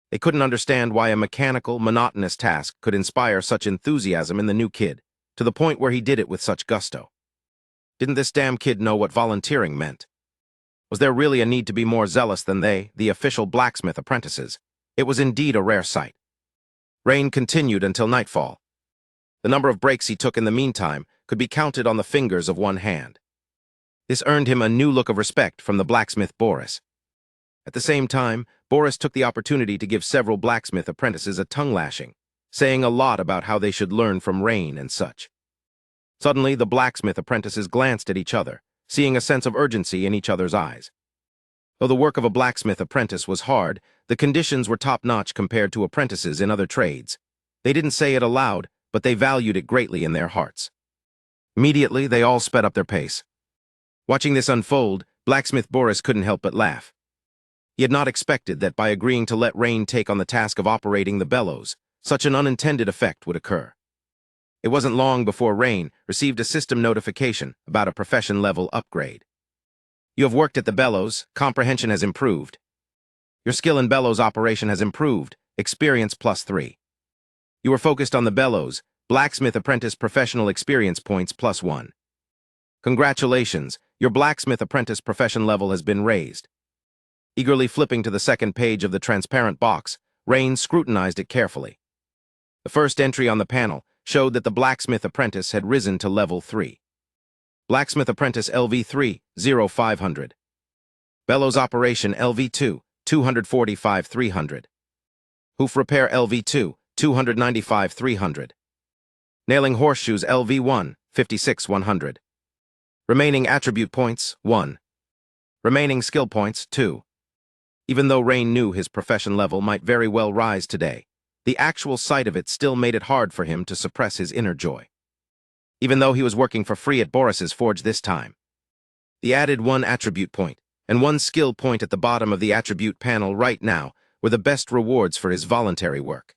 They couldn't understand why a mechanical, monotonous task could inspire such enthusiasm in the new kid, to the point where he did it with such gusto. Didn't this damn kid know what volunteering meant? Was there really a need to be more zealous than they, the official blacksmith apprentices? It was indeed a rare sight. Rain continued until nightfall. The number of breaks he took in the meantime could be counted on the fingers of one hand. This earned him a new look of respect from the blacksmith Boris. At the same time, Boris took the opportunity to give several blacksmith apprentices a tongue-lashing, saying a lot about how they should learn from Rain and such. Suddenly, the blacksmith apprentices glanced at each other, seeing a sense of urgency in each other's eyes. Though the work of a blacksmith apprentice was hard, the conditions were top-notch compared to apprentices in other trades. They didn't say it aloud, but they valued it greatly in their hearts. Immediately, they all sped up their pace. Watching this unfold, blacksmith Boris couldn't help but laugh. He had not expected that by agreeing to let Rain take on the task of operating the bellows, such an unintended effect would occur. It wasn't long before Rain received a system notification about a profession-level upgrade. "You have worked at the bellows, comprehension has improved. Your skill in bellows operation has improved, experience +3. You were focused on the bellows, blacksmith apprentice professional experience points +1. Congratulations, your blacksmith apprentice profession level has been raised." Eagerly flipping to the second page of the transparent box, Rain scrutinized it carefully. The first entry on the panel showed that the blacksmith apprentice had risen to level 3. Blacksmith apprentice LV3, 0500. Bellows operation LV2, 245-300. Hoof repair LV2, 295-300. Nailing horseshoes LV1, 56-100. Remaining attribute points, 1. Remaining skill points, 2. Even though Rain knew his profession level might very well rise today, the actual sight of it still made it hard for him to suppress his inner joy. even though he was working for free at Boris's forge this time. The added 1 attribute point and 1 skill point at the bottom of the attribute panel right now were the best rewards for his voluntary work.